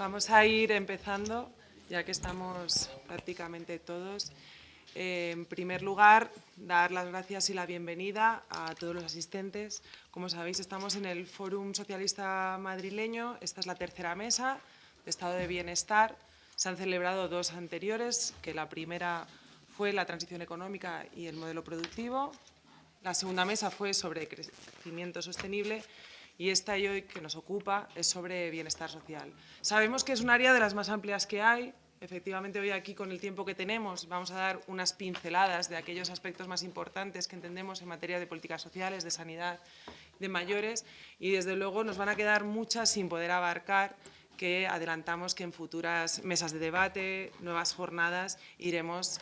Vamos a ir empezando, ya que estamos prácticamente todos. En primer lugar, dar las gracias y la bienvenida a todos los asistentes. Como sabéis, estamos en el Fórum Socialista Madrileño. Esta es la tercera mesa de Estado de Bienestar. Se han celebrado dos anteriores, que la primera fue la transición económica y el modelo productivo. La segunda mesa fue sobre crecimiento sostenible y esta y hoy que nos ocupa es sobre bienestar social. Sabemos que es un área de las más amplias que hay. Efectivamente, hoy aquí, con el tiempo que tenemos, vamos a dar unas pinceladas de aquellos aspectos más importantes que entendemos en materia de políticas sociales, de sanidad, de mayores, y desde luego nos van a quedar muchas sin poder abarcar, que adelantamos que en futuras mesas de debate, nuevas jornadas, iremos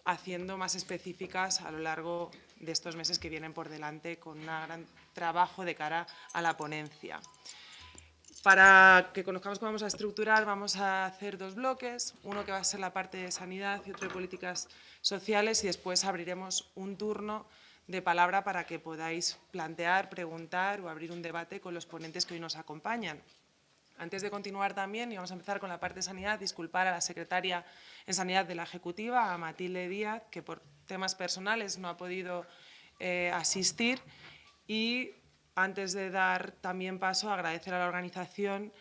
haciendo más específicas a lo largo de estos meses que vienen por delante, con un gran trabajo de cara a la ponencia. Para que conozcamos cómo vamos a estructurar, vamos a hacer dos bloques, uno que va a ser la parte de sanidad y otro de políticas sociales, y después abriremos un turno de palabra para que podáis plantear, preguntar o abrir un debate con los ponentes que hoy nos acompañan. Antes de continuar también, y vamos a empezar con la parte de sanidad, disculpar a la secretaria en sanidad de la Ejecutiva, a Matilde Díaz, que por temas personales no ha podido asistir, y antes de dar también paso, agradecer a la organización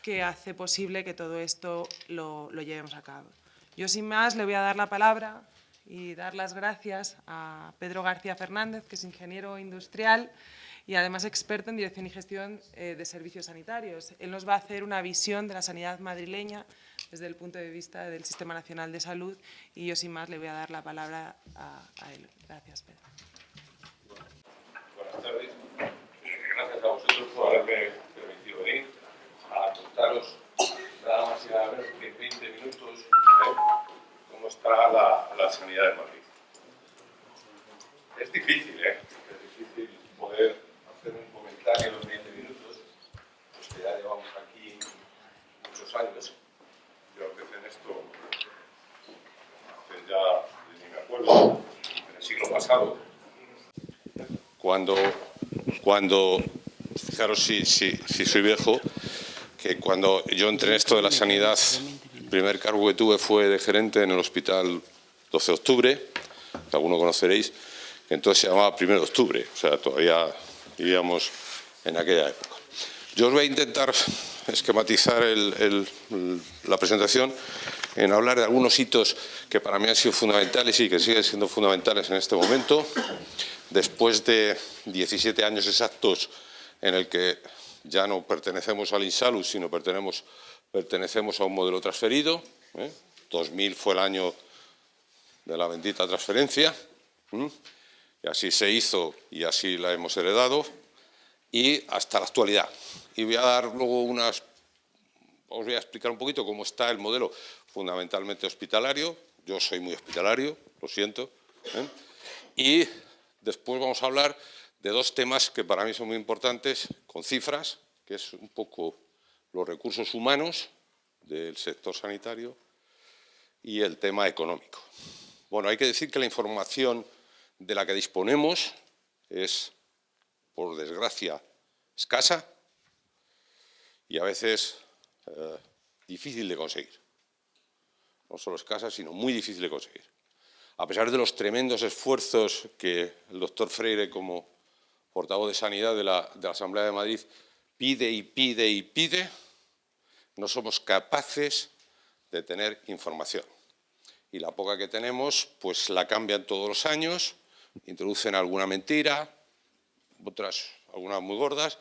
que hace posible que todo esto lo llevemos a cabo. Yo, sin más, le voy a dar la palabra y dar las gracias a Pedro García Fernández, que es ingeniero industrial y además experto en dirección y gestión de servicios sanitarios. Él nos va a hacer una visión de la sanidad madrileña desde el punto de vista del Sistema Nacional de Salud, y yo, sin más, le voy a dar la palabra a él. Gracias, Pedro. Buenas tardes. Gracias a vosotros por haberme permitido venir a contaros nada más y nada menos que 20 minutos cómo está la sanidad de Madrid. Es difícil, es difícil poder hacer un comentario en 20 minutos, pues que ya llevamos aquí muchos años. Yo empecé en esto hace ya, ni me acuerdo, en el siglo pasado. Cuando fijaros si soy viejo, que cuando yo entré en esto de la sanidad, el primer cargo que tuve fue de gerente en el Hospital 12 de Octubre, que alguno conoceréis, que entonces se llamaba 1 de Octubre, o sea, todavía vivíamos en aquella época. Yo os voy a intentar esquematizar la presentación en hablar de algunos hitos que para mí han sido fundamentales y que siguen siendo fundamentales en este momento, después de 17 años exactos en el que ya no pertenecemos al INSALUD, sino pertenecemos a un modelo transferido. 2000 fue el año de la bendita transferencia, y así se hizo y así la hemos heredado, y hasta la actualidad. Y voy a dar luego os voy a explicar un poquito cómo está el modelo fundamentalmente hospitalario. Yo soy muy hospitalario, lo siento. Y después vamos a hablar de dos temas que para mí son muy importantes, con cifras, que es un poco los recursos humanos del sector sanitario y el tema económico. Bueno, hay que decir que la información de la que disponemos es, por desgracia, escasa y a veces difícil de conseguir. No solo escasa, sino muy difícil de conseguir. A pesar de los tremendos esfuerzos que el doctor Freire, como portavoz de Sanidad de la Asamblea de Madrid, pide y pide y pide, no somos capaces de tener información. Y la poca que tenemos, pues la cambian todos los años, introducen alguna mentira, otras, algunas muy gordas,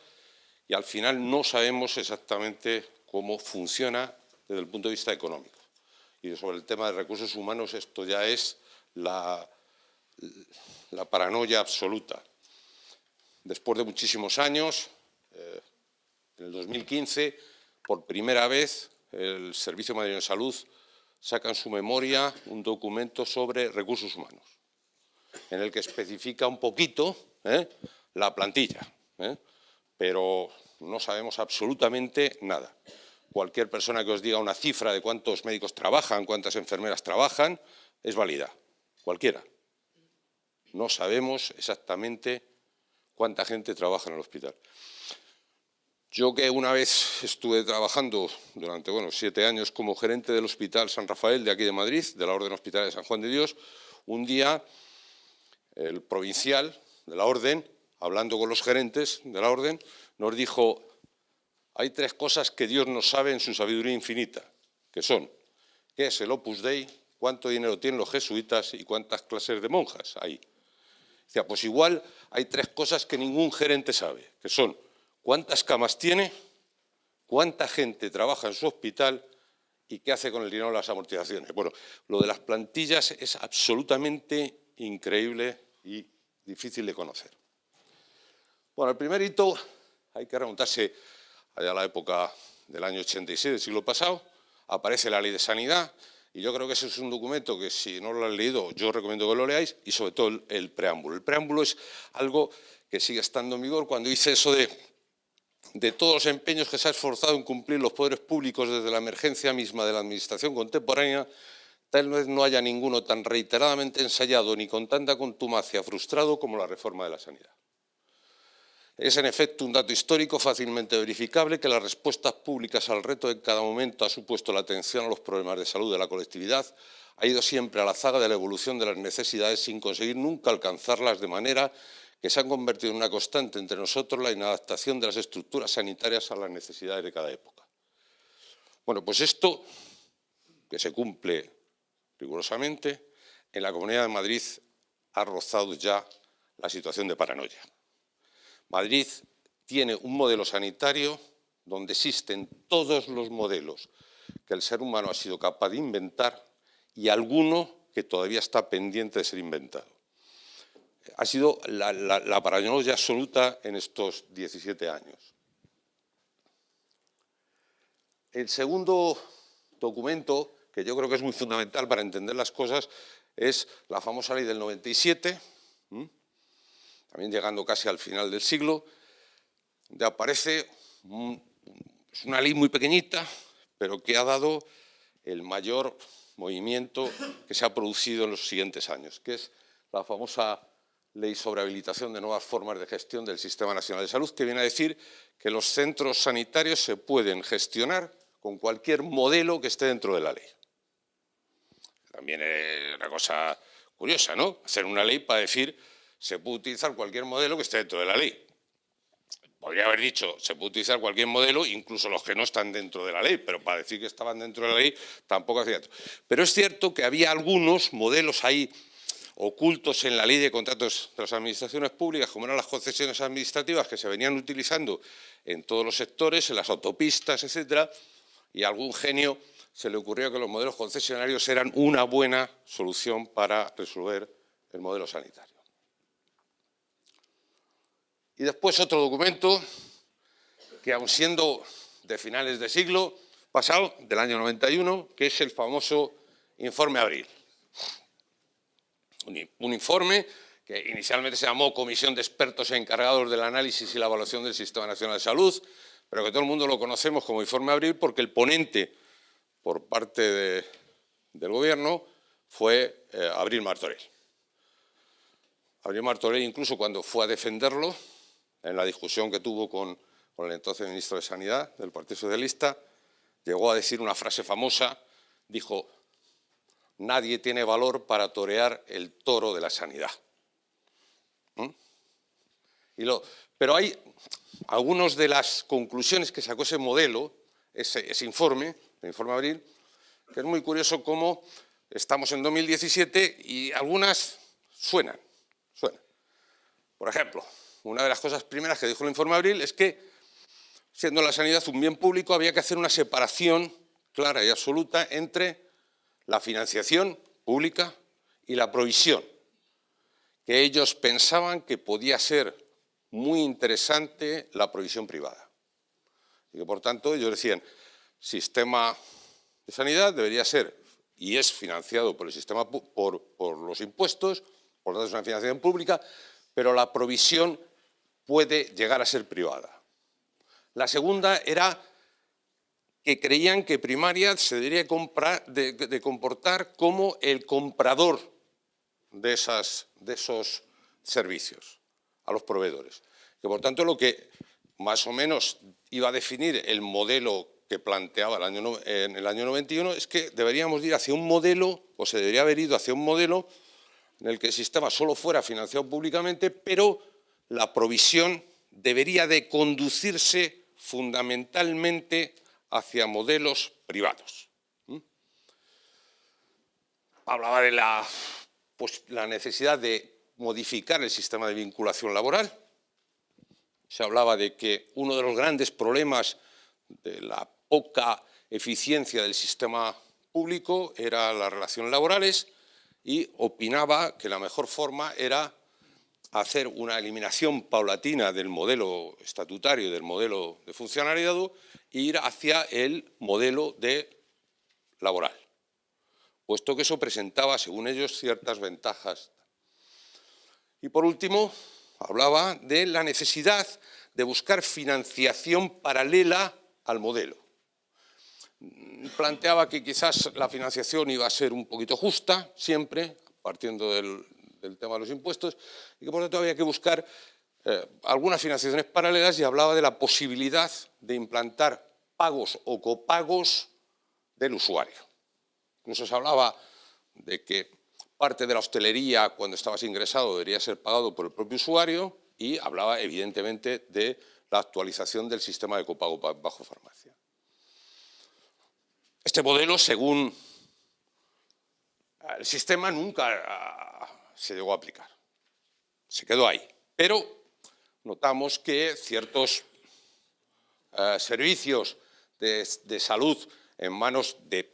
y al final no sabemos exactamente cómo funciona desde el punto de vista económico. Y sobre el tema de recursos humanos, esto ya es la paranoia absoluta. Después de muchísimos años, en el 2015, por primera vez, el Servicio Madrileño de Salud saca en su memoria un documento sobre recursos humanos, en el que especifica un poquito la plantilla, pero no sabemos absolutamente nada. Cualquier persona que os diga una cifra de cuántos médicos trabajan, cuántas enfermeras trabajan, es válida, cualquiera. No sabemos exactamente cuánta gente trabaja en el hospital. Yo que una vez estuve trabajando durante 7 años como gerente del Hospital San Rafael de aquí de Madrid, de la Orden Hospitalaria de San Juan de Dios, un día el provincial de la Orden, hablando con los gerentes de la Orden, nos dijo: hay 3 cosas que Dios no sabe en su sabiduría infinita, que son: ¿qué es el Opus Dei?, cuánto dinero tienen los jesuitas y cuántas clases de monjas hay. Decía, pues igual hay 3 cosas que ningún gerente sabe, que son: cuántas camas tiene, cuánta gente trabaja en su hospital y qué hace con el dinero de las amortizaciones. Bueno, lo de las plantillas es absolutamente increíble y difícil de conocer. Bueno, el primer hito hay que remontarse allá a la época del año 86 del siglo pasado. Aparece la Ley de Sanidad y yo creo que ese es un documento que, si no lo han leído, yo recomiendo que lo leáis, y sobre todo el preámbulo. El preámbulo es algo que sigue estando en vigor cuando dice eso de todos los empeños que se ha esforzado en cumplir los poderes públicos desde la emergencia misma de la administración contemporánea, tal vez no haya ninguno tan reiteradamente ensayado ni con tanta contumacia frustrado como la reforma de la sanidad. Es, en efecto, un dato histórico fácilmente verificable que las respuestas públicas al reto de cada momento ha supuesto la atención a los problemas de salud de la colectividad ha ido siempre a la zaga de la evolución de las necesidades sin conseguir nunca alcanzarlas, de manera que se han convertido en una constante entre nosotros la inadaptación de las estructuras sanitarias a las necesidades de cada época. Bueno, pues esto, que se cumple rigurosamente, en la Comunidad de Madrid ha rozado ya la situación de paranoia. Madrid tiene un modelo sanitario donde existen todos los modelos que el ser humano ha sido capaz de inventar y alguno que todavía está pendiente de ser inventado. Ha sido la paranoia absoluta en estos 17 años. El segundo documento, que yo creo que es muy fundamental para entender las cosas, es la famosa Ley del 97, también llegando casi al final del siglo, donde aparece, es una ley muy pequeñita, pero que ha dado el mayor movimiento que se ha producido en los siguientes años, que es la famosa Ley sobre habilitación de nuevas formas de gestión del Sistema Nacional de Salud, que viene a decir que los centros sanitarios se pueden gestionar con cualquier modelo que esté dentro de la ley. También es una cosa curiosa, ¿no? Hacer una ley para decir se puede utilizar cualquier modelo que esté dentro de la ley. Podría haber dicho se puede utilizar cualquier modelo, incluso los que no están dentro de la ley, pero para decir que estaban dentro de la ley tampoco hacía cierto. Pero es cierto que había algunos modelos ahí ocultos en la ley de contratos de las administraciones públicas, como eran las concesiones administrativas, que se venían utilizando en todos los sectores, en las autopistas, etcétera, y a algún genio se le ocurrió que los modelos concesionarios eran una buena solución para resolver el modelo sanitario. Y después otro documento que, aun siendo de finales de siglo pasado, del año 91, que es el famoso Informe Abril. Un informe que inicialmente se llamó Comisión de Expertos encargados del análisis y la evaluación del Sistema Nacional de Salud, pero que todo el mundo lo conocemos como Informe Abril porque el ponente por parte del Gobierno fue Abril Martorell. Abril Martorell, incluso cuando fue a defenderlo, en la discusión que tuvo con el entonces ministro de Sanidad del Partido Socialista, llegó a decir una frase famosa, dijo: nadie tiene valor para torear el toro de la sanidad. Pero hay algunas de las conclusiones que sacó ese modelo, ese informe, el Informe Abril, que es muy curioso cómo estamos en 2017 y algunas suenan. Por ejemplo, una de las cosas primeras que dijo el Informe Abril es que, siendo la sanidad un bien público, había que hacer una separación clara y absoluta entre la financiación pública y la provisión, que ellos pensaban que podía ser muy interesante la provisión privada. Y que, por tanto, ellos decían, sistema de sanidad debería ser y es financiado por el sistema, por los impuestos, por lo tanto es una financiación pública, pero la provisión puede llegar a ser privada. La segunda era que creían que primaria se debería de comportar como el comprador de esos servicios a los proveedores. Que, por tanto, lo que más o menos iba a definir el modelo que planteaba en el año 91, es que deberíamos ir hacia un modelo, o se debería haber ido hacia un modelo en el que el sistema solo fuera financiado públicamente, pero la provisión debería de conducirse fundamentalmente hacia modelos privados. Hablaba de la necesidad de modificar el sistema de vinculación laboral. Se hablaba de que uno de los grandes problemas de la poca eficiencia del sistema público era las relaciones laborales y opinaba que la mejor forma era hacer una eliminación paulatina del modelo estatutario y del modelo de funcionariado e ir hacia el modelo laboral, puesto que eso presentaba, según ellos, ciertas ventajas. Y por último, hablaba de la necesidad de buscar financiación paralela al modelo. Planteaba que quizás la financiación iba a ser un poquito justa, siempre, partiendo del tema de los impuestos, y que por lo tanto había que buscar algunas financiaciones paralelas, y hablaba de la posibilidad de implantar pagos o copagos del usuario. Incluso se hablaba de que parte de la hostelería, cuando estabas ingresado, debería ser pagado por el propio usuario, y hablaba evidentemente de la actualización del sistema de copago bajo farmacia. Este modelo, según el sistema, nunca se llegó a aplicar. Se quedó ahí. Pero notamos que ciertos servicios de salud en manos de,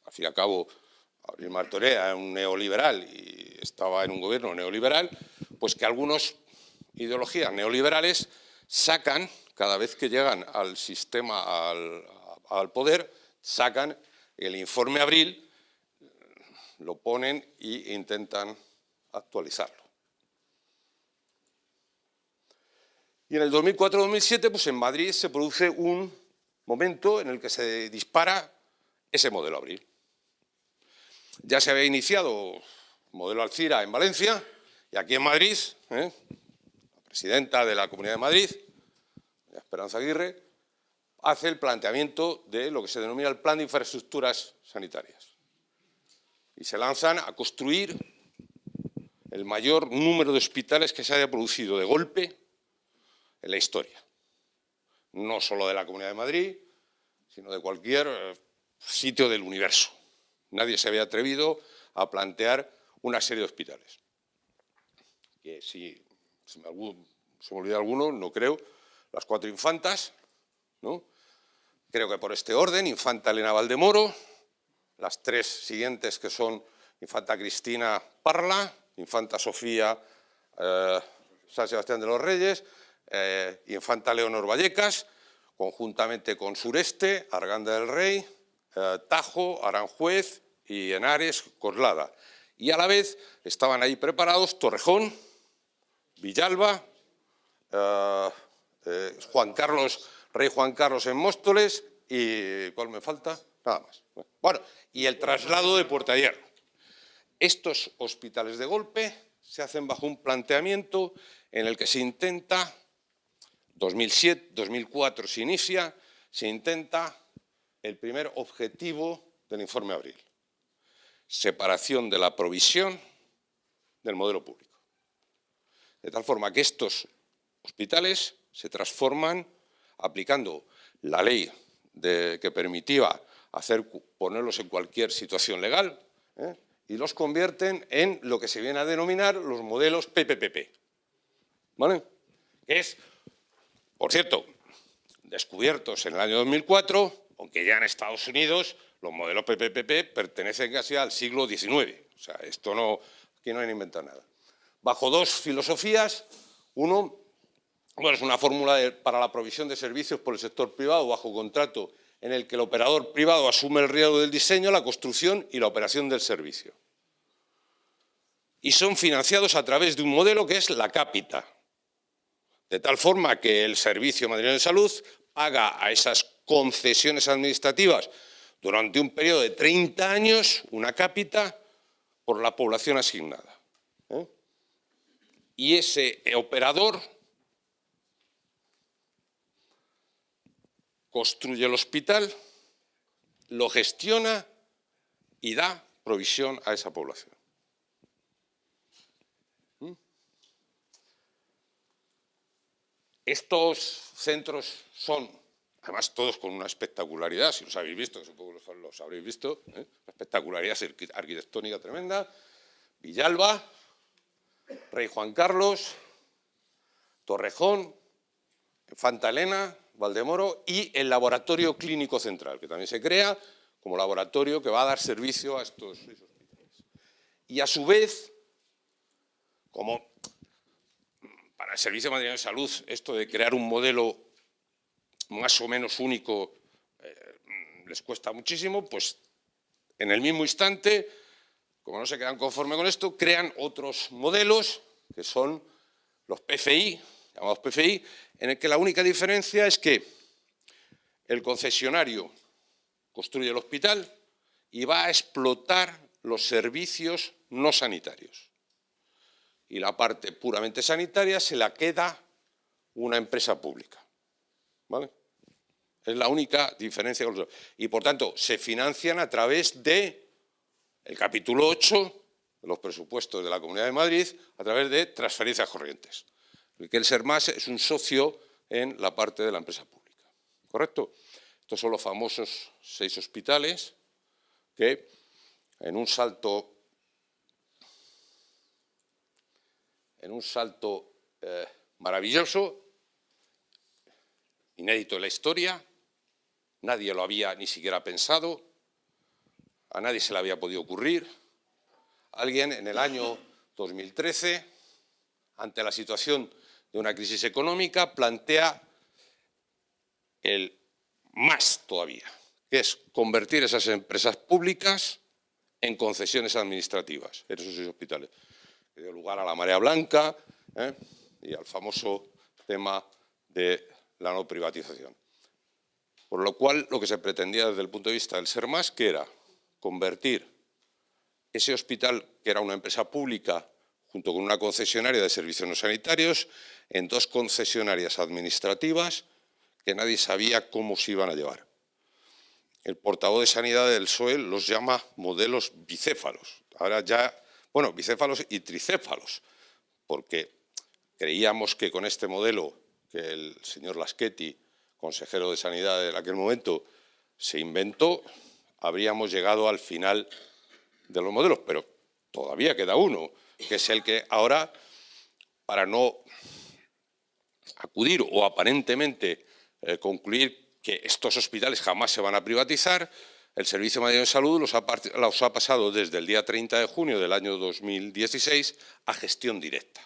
al fin y al cabo, Abril Martorell era un neoliberal y estaba en un gobierno neoliberal, pues que algunas ideologías neoliberales sacan, cada vez que llegan al sistema, al poder, sacan el informe Abril, lo ponen e intentan actualizarlo. Y en el 2004-2007, pues en Madrid se produce un momento en el que se dispara ese modelo Abril. Ya se había iniciado el modelo Alcira en Valencia, y aquí en Madrid, la presidenta de la Comunidad de Madrid, Esperanza Aguirre, hace el planteamiento de lo que se denomina el Plan de Infraestructuras Sanitarias. Y se lanzan a construir el mayor número de hospitales que se haya producido de golpe en la historia. No solo de la Comunidad de Madrid, sino de cualquier sitio del universo. Nadie se había atrevido a plantear una serie de hospitales. Que si se me olvida alguno, no creo, las 4 infantas, ¿no? Creo que por este orden, Infanta Elena Valdemoro, las 3 siguientes que son Infanta Cristina Parla, Infanta Sofía San Sebastián de los Reyes, Infanta Leonor Vallecas, conjuntamente con Sureste, Arganda del Rey, Tajo, Aranjuez y Henares, Coslada. Y a la vez estaban ahí preparados Torrejón, Villalba, Rey Juan Carlos en Móstoles y, ¿cuál me falta? Nada más. Bueno, y el traslado de Puerta de Hierro. Estos hospitales de golpe se hacen bajo un planteamiento en el que se intenta, 2007, 2004 se inicia, se intenta el primer objetivo del informe Abril: separación de la provisión del modelo público. De tal forma que estos hospitales se transforman aplicando la ley que permitía ponerlos en cualquier situación legal, y los convierten en lo que se viene a denominar los modelos PPP. ¿Vale? Es, por cierto, descubiertos en el año 2004, aunque ya en Estados Unidos los modelos PPP pertenecen casi al siglo XIX. O sea, esto no, aquí no hay inventado nada. Bajo 2 filosofías: uno, es una fórmula para la provisión de servicios por el sector privado bajo contrato, en el que el operador privado asume el riesgo del diseño, la construcción y la operación del servicio. Y son financiados a través de un modelo que es la cápita, de tal forma que el Servicio Madrileño de Salud paga a esas concesiones administrativas durante un periodo de 30 años una cápita por la población asignada. Y ese operador construye el hospital, lo gestiona y da provisión a esa población. Estos centros son, además, todos con una espectacularidad, si los habéis visto, supongo que los habréis visto, una espectacularidad arquitectónica tremenda. Villalba, Rey Juan Carlos, Torrejón, Infanta Elena, Valdemoro y el Laboratorio Clínico Central, que también se crea como laboratorio que va a dar servicio a estos 6 hospitales. Y a su vez, como para el Servicio Madrileño de Salud, esto de crear un modelo más o menos único les cuesta muchísimo, pues en el mismo instante, como no se quedan conforme con esto, crean otros modelos que son los PFI, llamados PFI, en el que la única diferencia es que el concesionario construye el hospital y va a explotar los servicios no sanitarios. Y la parte puramente sanitaria se la queda una empresa pública. ¿Vale? Es la única diferencia. Y, por tanto, se financian a través del capítulo 8 de los presupuestos de la Comunidad de Madrid, a través de transferencias corrientes. Que el SERMAS es un socio en la parte de la empresa pública. ¿Correcto? Estos son los famosos 6 hospitales que, en un salto maravilloso, inédito en la historia, nadie lo había ni siquiera pensado, a nadie se le había podido ocurrir. Alguien en el año 2013, ante la situación de una crisis económica, plantea el más todavía, que es convertir esas empresas públicas en concesiones administrativas, en esos 6 hospitales, que dio lugar a la marea blanca y al famoso tema de la no privatización. Por lo cual, lo que se pretendía desde el punto de vista del SERMAS, que era convertir ese hospital, que era una empresa pública, junto con una concesionaria de servicios no sanitarios, en 2 concesionarias administrativas que nadie sabía cómo se iban a llevar. El portavoz de Sanidad del PSOE los llama modelos bicéfalos. Ahora ya, bueno, bicéfalos y tricéfalos, porque creíamos que con este modelo que el señor Laschetti, consejero de Sanidad en aquel momento, se inventó, habríamos llegado al final de los modelos, pero todavía queda uno, que es el que ahora, para no acudir o aparentemente concluir que estos hospitales jamás se van a privatizar, el Servicio Madrileño de Salud los ha pasado desde el día 30 de junio del año 2016 a gestión directa.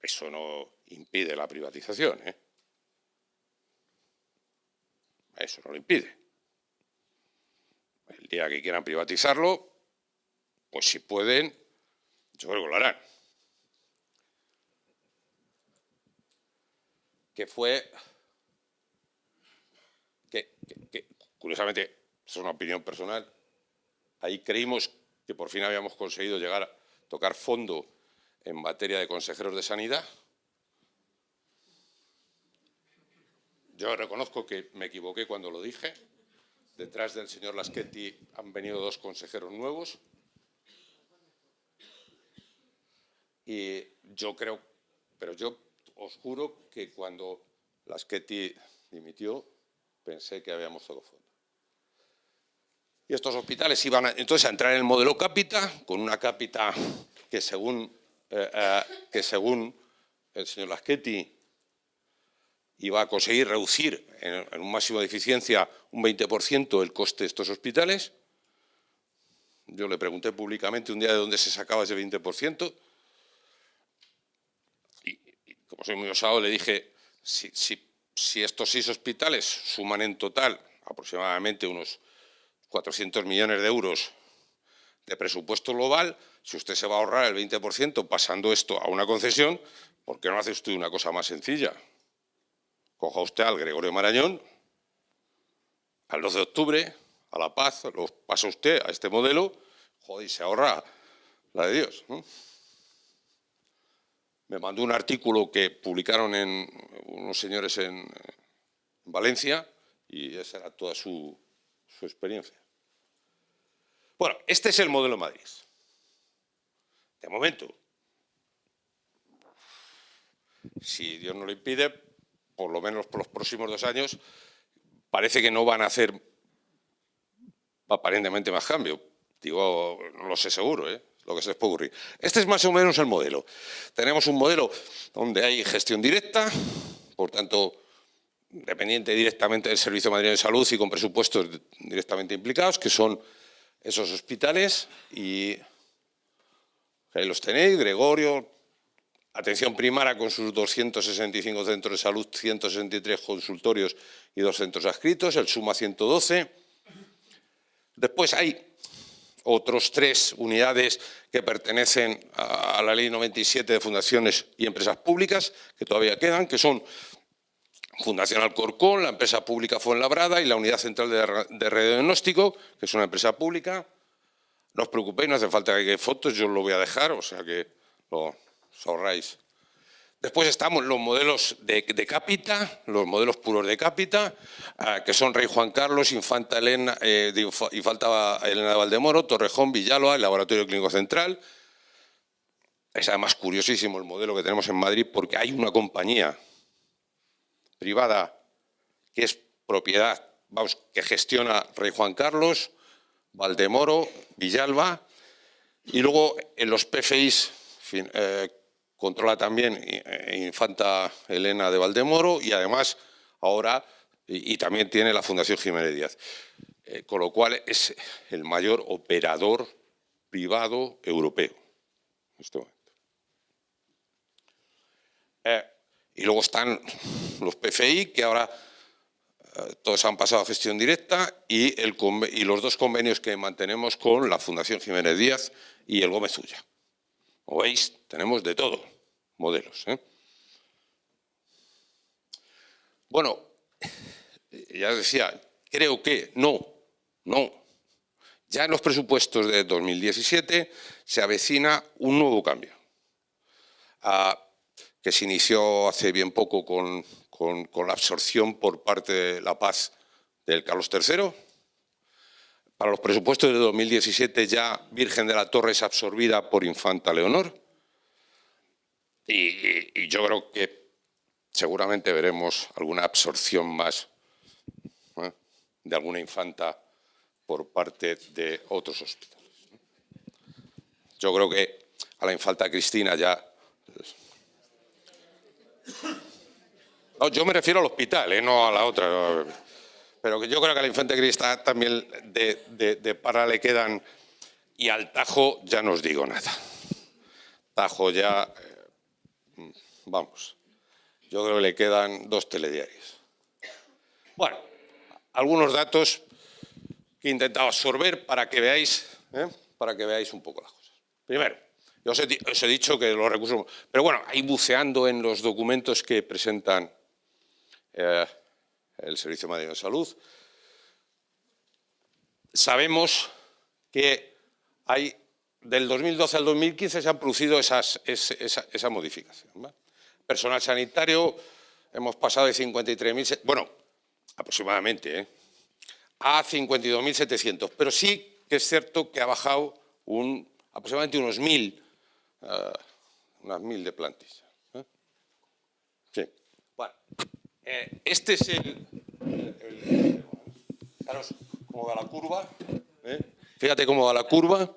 Eso no impide la privatización, ¿eh? Eso no lo impide. El día que quieran privatizarlo, pues si pueden, yo creo que lo harán. Que fue que curiosamente, es una opinión personal, ahí creímos que por fin habíamos conseguido llegar a tocar fondo en materia de consejeros de sanidad. Yo reconozco que me equivoqué cuando lo dije. Detrás del señor Laschetti han venido 2 consejeros nuevos. Y yo creo, pero yo os juro que cuando Laschetti dimitió, pensé que habíamos tocado fondo. Y estos hospitales iban entonces a entrar en el modelo cápita, con una cápita que según el señor Laschetti iba a conseguir reducir en un máximo de eficiencia un 20% el coste de estos hospitales. Yo le pregunté públicamente un día de dónde se sacaba ese 20%. Y como soy muy osado, le dije, si estos 6 hospitales suman en total aproximadamente unos 400 millones de euros de presupuesto global, si usted se va a ahorrar el 20% pasando esto a una concesión, ¿por qué no hace usted una cosa más sencilla? Coja usted al Gregorio Marañón, al 12 de octubre, a La Paz, lo pasa usted a este modelo, joder, y se ahorra la de Dios, ¿no? Me mandó un artículo que publicaron unos señores en Valencia, y esa era toda su experiencia. Bueno, este es el modelo de Madrid. De momento, si Dios no lo impide, por lo menos por los próximos 2 años, parece que no van a hacer aparentemente más cambio. Digo, no lo sé seguro, lo que se les puede ocurrir. Este es más o menos el modelo. Tenemos un modelo donde hay gestión directa, por tanto, dependiente directamente del Servicio Madrileño de Salud y con presupuestos directamente implicados, que son esos hospitales, y ahí los tenéis, Gregorio, atención primaria con sus 265 centros de salud, 163 consultorios y 2 centros adscritos, el SUMA 112. Después hay otros 3 unidades que pertenecen a la Ley 97 de fundaciones y empresas públicas, que todavía quedan, que son Fundación Alcorcón, la empresa pública Fuenlabrada y la Unidad Central de Radiodiagnóstico, que es una empresa pública. No os preocupéis, no hace falta que haya fotos, yo os lo voy a dejar, o sea que os ahorráis. Después estamos los modelos de cápita, los modelos puros de cápita, que son Rey Juan Carlos, Infanta Elena de Valdemoro, Torrejón, Villalba, el Laboratorio Clínico Central. Es además curiosísimo el modelo que tenemos en Madrid porque hay una compañía privada que es propiedad, vamos, que gestiona Rey Juan Carlos, Valdemoro, Villalba, y luego en los PFIs controla también Infanta Elena de Valdemoro y además ahora y también tiene la Fundación Jiménez Díaz, con lo cual es el mayor operador privado europeo en este momento. Y luego están los PFI, que ahora todos han pasado a gestión directa, y los 2 convenios que mantenemos con la Fundación Jiménez Díaz y el Gómez Ulla. Como veis, tenemos de todo, modelos. Bueno, ya os decía, creo que no. Ya en los presupuestos de 2017 se avecina un nuevo cambio, que se inició hace bien poco con la absorción por parte de la paz del Carlos III. Para los presupuestos de 2017 ya Virgen de la Torre es absorbida por Infanta Leonor y yo creo que seguramente veremos alguna absorción más de alguna infanta por parte de otros hospitales. Yo creo que a la infanta Cristina ya... No, yo me refiero al hospital, no a la otra. Pero que yo creo que a la infanta Cristina también de para le quedan... Y al Tajo ya no os digo nada. Tajo ya... vamos, yo creo que le quedan 2 telediarios. Bueno, algunos datos que he intentado absorber para que veáis un poco las cosas. Primero, yo os he dicho que los recursos... Pero bueno, ahí buceando en los documentos que presentan el Servicio Madrileño de Salud, sabemos que del 2012 al 2015 se han producido esa modificación, ¿vale? Personal sanitario, hemos pasado de 53.000, bueno, aproximadamente, a 52.700, pero sí que es cierto que ha bajado aproximadamente unas 1.000 de plantilla. Sí. Bueno, este es fijaros cómo va la curva, fíjate cómo va la curva,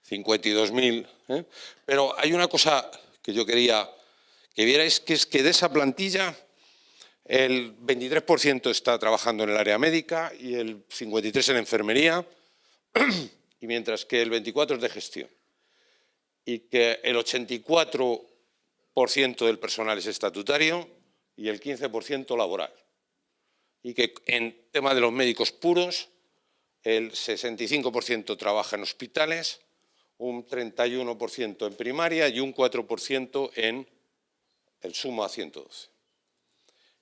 52.000, pero hay una cosa que yo quería que vierais, que es que de esa plantilla el 23% está trabajando en el área médica y el 53% en enfermería, y mientras que el 24% es de gestión. Y que el 84% del personal es estatutario y el 15% laboral. Y que en tema de los médicos puros, el 65% trabaja en hospitales, un 31% en primaria y un 4% en el SUMA 112.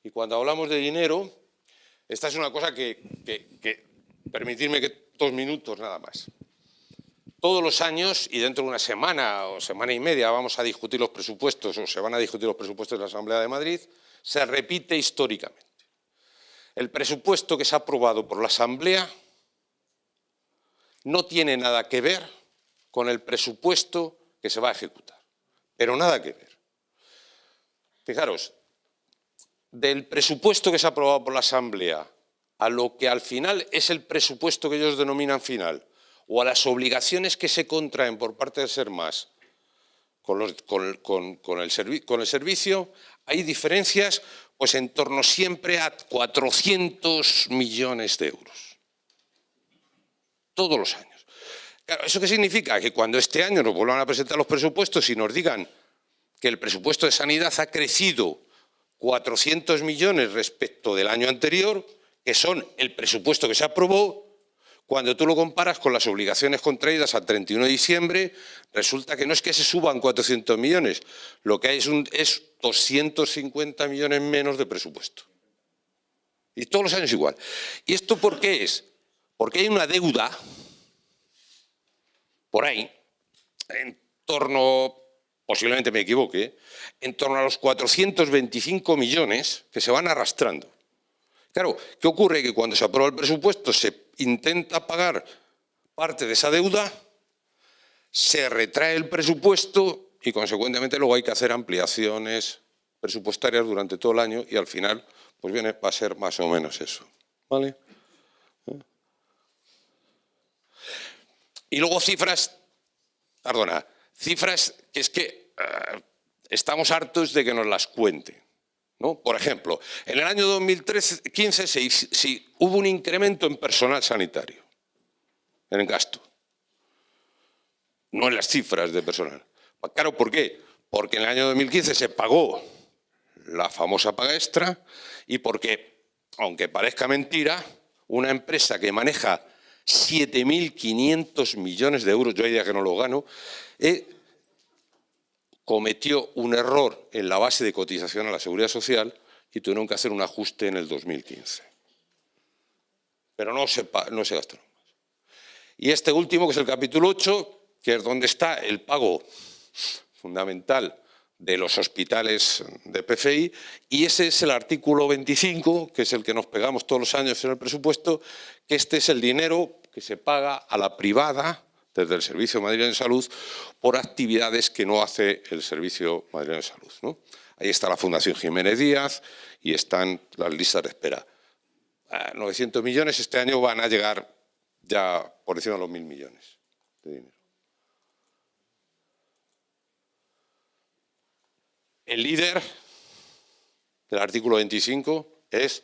Y cuando hablamos de dinero, esta es una cosa que permitidme que 2 minutos nada más. Todos los años, y dentro de una semana o semana y media vamos a discutir los presupuestos, o se van a discutir los presupuestos de la Asamblea de Madrid, se repite históricamente. El presupuesto que se ha aprobado por la Asamblea no tiene nada que ver con el presupuesto que se va a ejecutar, pero nada que ver. Fijaros, del presupuesto que se ha aprobado por la Asamblea a lo que al final es el presupuesto que ellos denominan final, o a las obligaciones que se contraen por parte de SERMAS con el servicio, hay diferencias pues en torno siempre a 400 millones de euros. Todos los años. Claro, ¿eso qué significa? Que cuando este año nos vuelvan a presentar los presupuestos y nos digan que el presupuesto de sanidad ha crecido 400 millones respecto del año anterior, que son el presupuesto que se aprobó, cuando tú lo comparas con las obligaciones contraídas al 31 de diciembre, resulta que no es que se suban 400 millones, lo que hay es 250 millones menos de presupuesto. Y todos los años igual. ¿Y esto por qué es? Porque hay una deuda por ahí, en torno, posiblemente me equivoque, en torno a los 425 millones que se van arrastrando. Claro, ¿qué ocurre? Que cuando se aprueba el presupuesto se intenta pagar parte de esa deuda, se retrae el presupuesto y consecuentemente luego hay que hacer ampliaciones presupuestarias durante todo el año y al final pues va a ser más o menos eso. ¿Vale? Y luego cifras que es que estamos hartos de que nos las cuenten, ¿no? Por ejemplo, en el año 2015 sí, hubo un incremento en personal sanitario, en el gasto, no en las cifras de personal. Claro, ¿por qué? Porque en el año 2015 se pagó la famosa paga extra y porque, aunque parezca mentira, una empresa que maneja 7.500 millones de euros, yo hay días que no lo gano, cometió un error en la base de cotización a la Seguridad Social y tuvieron que hacer un ajuste en el 2015. Pero no se gastaron más. Y este último, que es el capítulo 8, que es donde está el pago fundamental de los hospitales de PFI, y ese es el artículo 25, que es el que nos pegamos todos los años en el presupuesto, que este es el dinero que se paga a la privada desde el Servicio Madrileño de Salud por actividades que no hace el Servicio Madrileño de Salud, ¿no? Ahí está la Fundación Jiménez Díaz y están las listas de espera. 900 millones este año van a llegar ya por encima de los 1.000 millones de dinero. El líder del artículo 25 es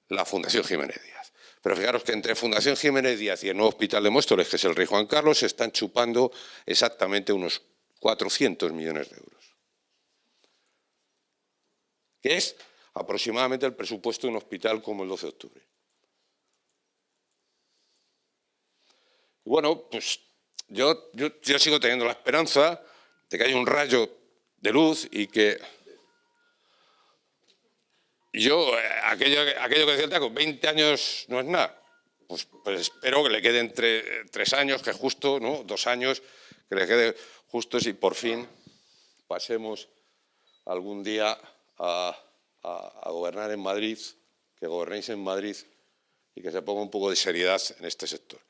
la Fundación Jiménez Díaz. Pero fijaros que entre Fundación Jiménez Díaz y el nuevo Hospital de Móstoles, que es el Rey Juan Carlos, se están chupando exactamente unos 400 millones de euros. Que es aproximadamente el presupuesto de un hospital como el 12 de octubre. Y bueno, pues yo sigo teniendo la esperanza de que haya un rayo de luz y que yo, aquello que decía el Taco, 20 años no es nada, pues espero que le queden 3 años, que justo, ¿no? 2 años, que le quede justos y por fin pasemos algún día a gobernar en Madrid, que gobernéis en Madrid y que se ponga un poco de seriedad en este sector.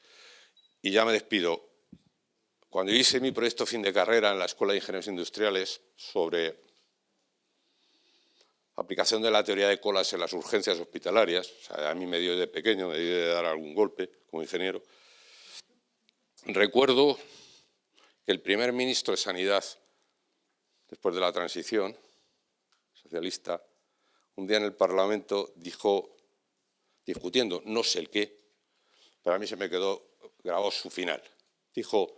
Y ya me despido. Cuando hice mi proyecto fin de carrera en la Escuela de Ingenieros Industriales sobre aplicación de la teoría de colas en las urgencias hospitalarias, o sea, a mí me dio de pequeño, me dio de dar algún golpe como ingeniero, recuerdo que el primer ministro de Sanidad, después de la transición socialista, un día en el Parlamento dijo, discutiendo no sé el qué, pero a mí se me quedó grabado su final, dijo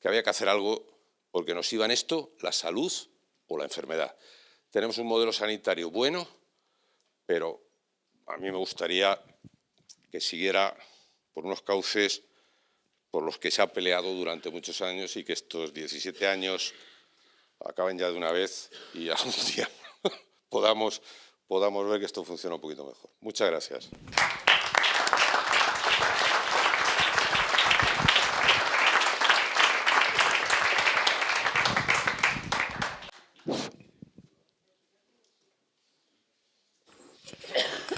que había que hacer algo porque nos iba en esto la salud o la enfermedad. Tenemos un modelo sanitario bueno, pero a mí me gustaría que siguiera por unos cauces por los que se ha peleado durante muchos años y que estos 17 años acaben ya de una vez y algún día podamos ver que esto funciona un poquito mejor. Muchas gracias.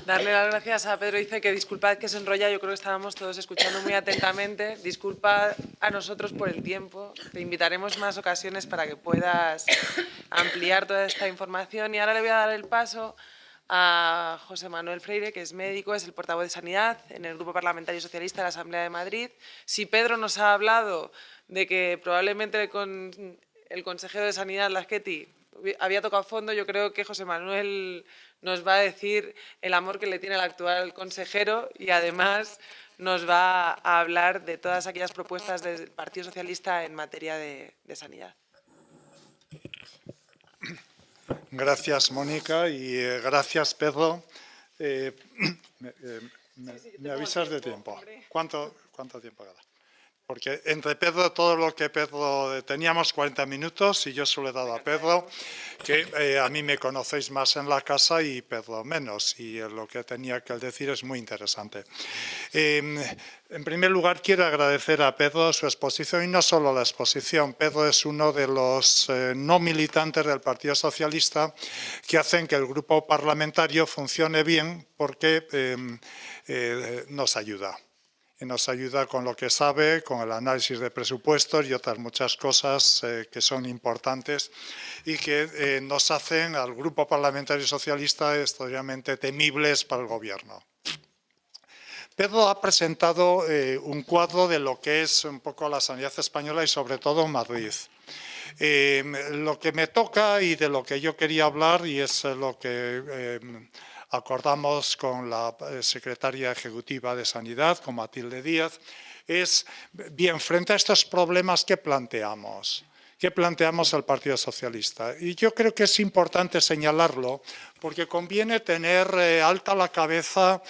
Darle las gracias a Pedro Dice, que disculpad que se enrolla, yo creo que estábamos todos escuchando muy atentamente. Disculpa a nosotros por el tiempo, te invitaremos más ocasiones para que puedas ampliar toda esta información. Y ahora le voy a dar el paso a José Manuel Freire, que es médico, es el portavoz de Sanidad en el Grupo Parlamentario Socialista de la Asamblea de Madrid. Si Pedro nos ha hablado de que probablemente el consejero de Sanidad, Laschetti, había tocado fondo, yo creo que José Manuel nos va a decir el amor que le tiene al actual consejero y además nos va a hablar de todas aquellas propuestas del Partido Socialista en materia de sanidad. Gracias, Mónica, y gracias, Pedro. Me avisas de tiempo. ¿Cuánto tiempo queda? Porque entre Pedro, todo lo que Pedro... Teníamos 40 minutos y yo solo he dado a Pedro, que a mí me conocéis más en la casa y Pedro menos. Y lo que tenía que decir es muy interesante. En primer lugar, quiero agradecer a Pedro su exposición y no solo la exposición. Pedro es uno de los no militantes del Partido Socialista que hacen que el grupo parlamentario funcione bien porque nos ayuda. Y nos ayuda con lo que sabe, con el análisis de presupuestos y otras muchas cosas que son importantes y que nos hacen al Grupo Parlamentario Socialista extraordinariamente temibles para el Gobierno. Pedro ha presentado un cuadro de lo que es un poco la sanidad española y sobre todo Madrid. Lo que me toca y de lo que yo quería hablar, y es lo que acordamos con la secretaria ejecutiva de Sanidad, con Matilde Díaz, es, bien, frente a estos problemas que planteamos al Partido Socialista. Y yo creo que es importante señalarlo porque conviene tener alta la cabeza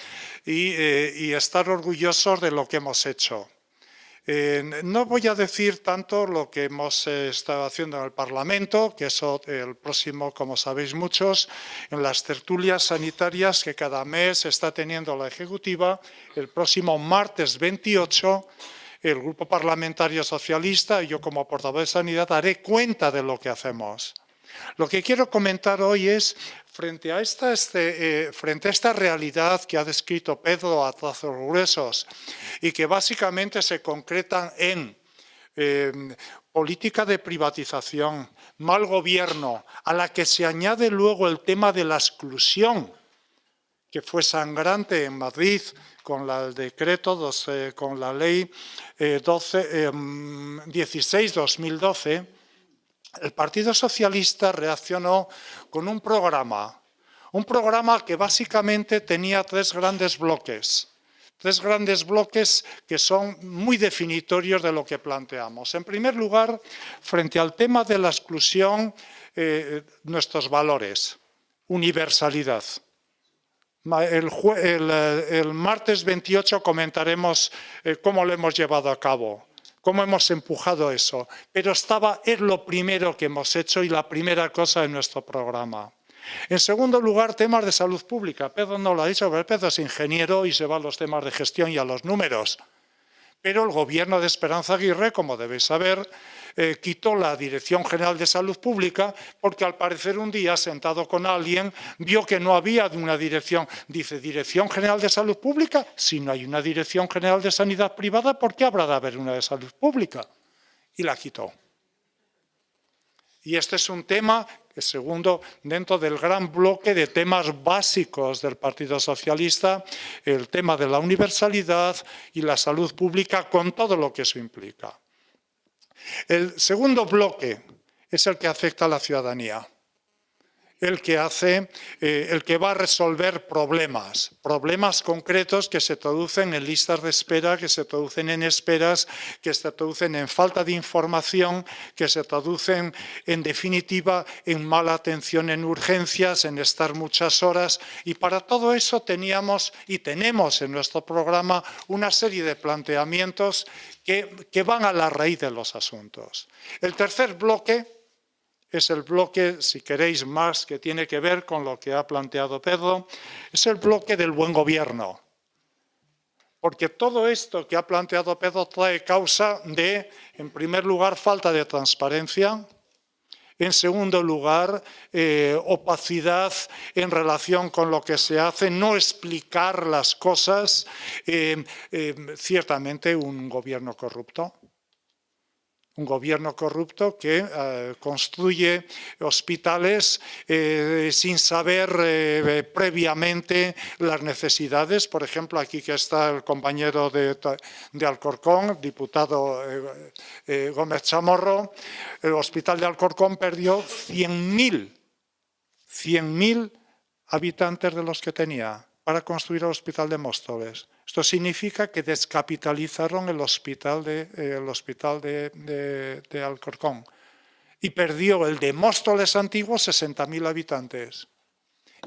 y estar orgullosos de lo que hemos hecho. No voy a decir tanto lo que hemos estado haciendo en el Parlamento, que eso el próximo, como sabéis muchos, en las tertulias sanitarias que cada mes está teniendo la Ejecutiva, el próximo martes 28, el Grupo Parlamentario Socialista y yo como portavoz de Sanidad haré cuenta de lo que hacemos. Lo que quiero comentar hoy es, frente a esta realidad que ha descrito Pedro a trazos gruesos y que básicamente se concretan en política de privatización, mal gobierno, a la que se añade luego el tema de la exclusión, que fue sangrante en Madrid con el decreto, con la ley 16-2012, el Partido Socialista reaccionó con un programa que básicamente tenía tres grandes bloques que son muy definitorios de lo que planteamos. En primer lugar, frente al tema de la exclusión, nuestros valores, universalidad. El martes 28 comentaremos cómo lo hemos llevado a cabo, cómo hemos empujado eso, pero es lo primero que hemos hecho y la primera cosa de nuestro programa. En segundo lugar, temas de salud pública. Pedro no lo ha dicho, pero Pedro es ingeniero y se va a los temas de gestión y a los números. Pero el gobierno de Esperanza Aguirre, como debéis saber, quitó la Dirección General de Salud Pública porque al parecer un día, sentado con alguien, vio que no había una dirección. Dice, ¿Dirección General de Salud Pública? Si no hay una Dirección General de Sanidad Privada, ¿por qué habrá de haber una de salud pública? Y la quitó. Y este es un tema, segundo, dentro del gran bloque de temas básicos del Partido Socialista, el tema de la universalidad y la salud pública con todo lo que eso implica. El segundo bloque es el que afecta a la ciudadanía, el que va a resolver problemas concretos que se traducen en listas de espera, que se traducen en esperas, que se traducen en falta de información, que se traducen, en definitiva, en mala atención en urgencias, en estar muchas horas. Y para todo eso teníamos y tenemos en nuestro programa una serie de planteamientos que van a la raíz de los asuntos. El tercer bloque es el bloque, si queréis más, que tiene que ver con lo que ha planteado Pedro, es el bloque del buen gobierno. Porque todo esto que ha planteado Pedro trae causa de, en primer lugar, falta de transparencia, En segundo lugar, opacidad en relación con lo que se hace, no explicar las cosas. Ciertamente un gobierno corrupto. Un gobierno corrupto que construye hospitales sin saber previamente las necesidades. Por ejemplo, aquí que está el compañero de Alcorcón, diputado Gómez Chamorro, el hospital de Alcorcón perdió 100.000 habitantes de los que tenía para construir el hospital de Móstoles. Esto significa que descapitalizaron el hospital de Alcorcón y perdió el de Móstoles antiguo 60.000 habitantes.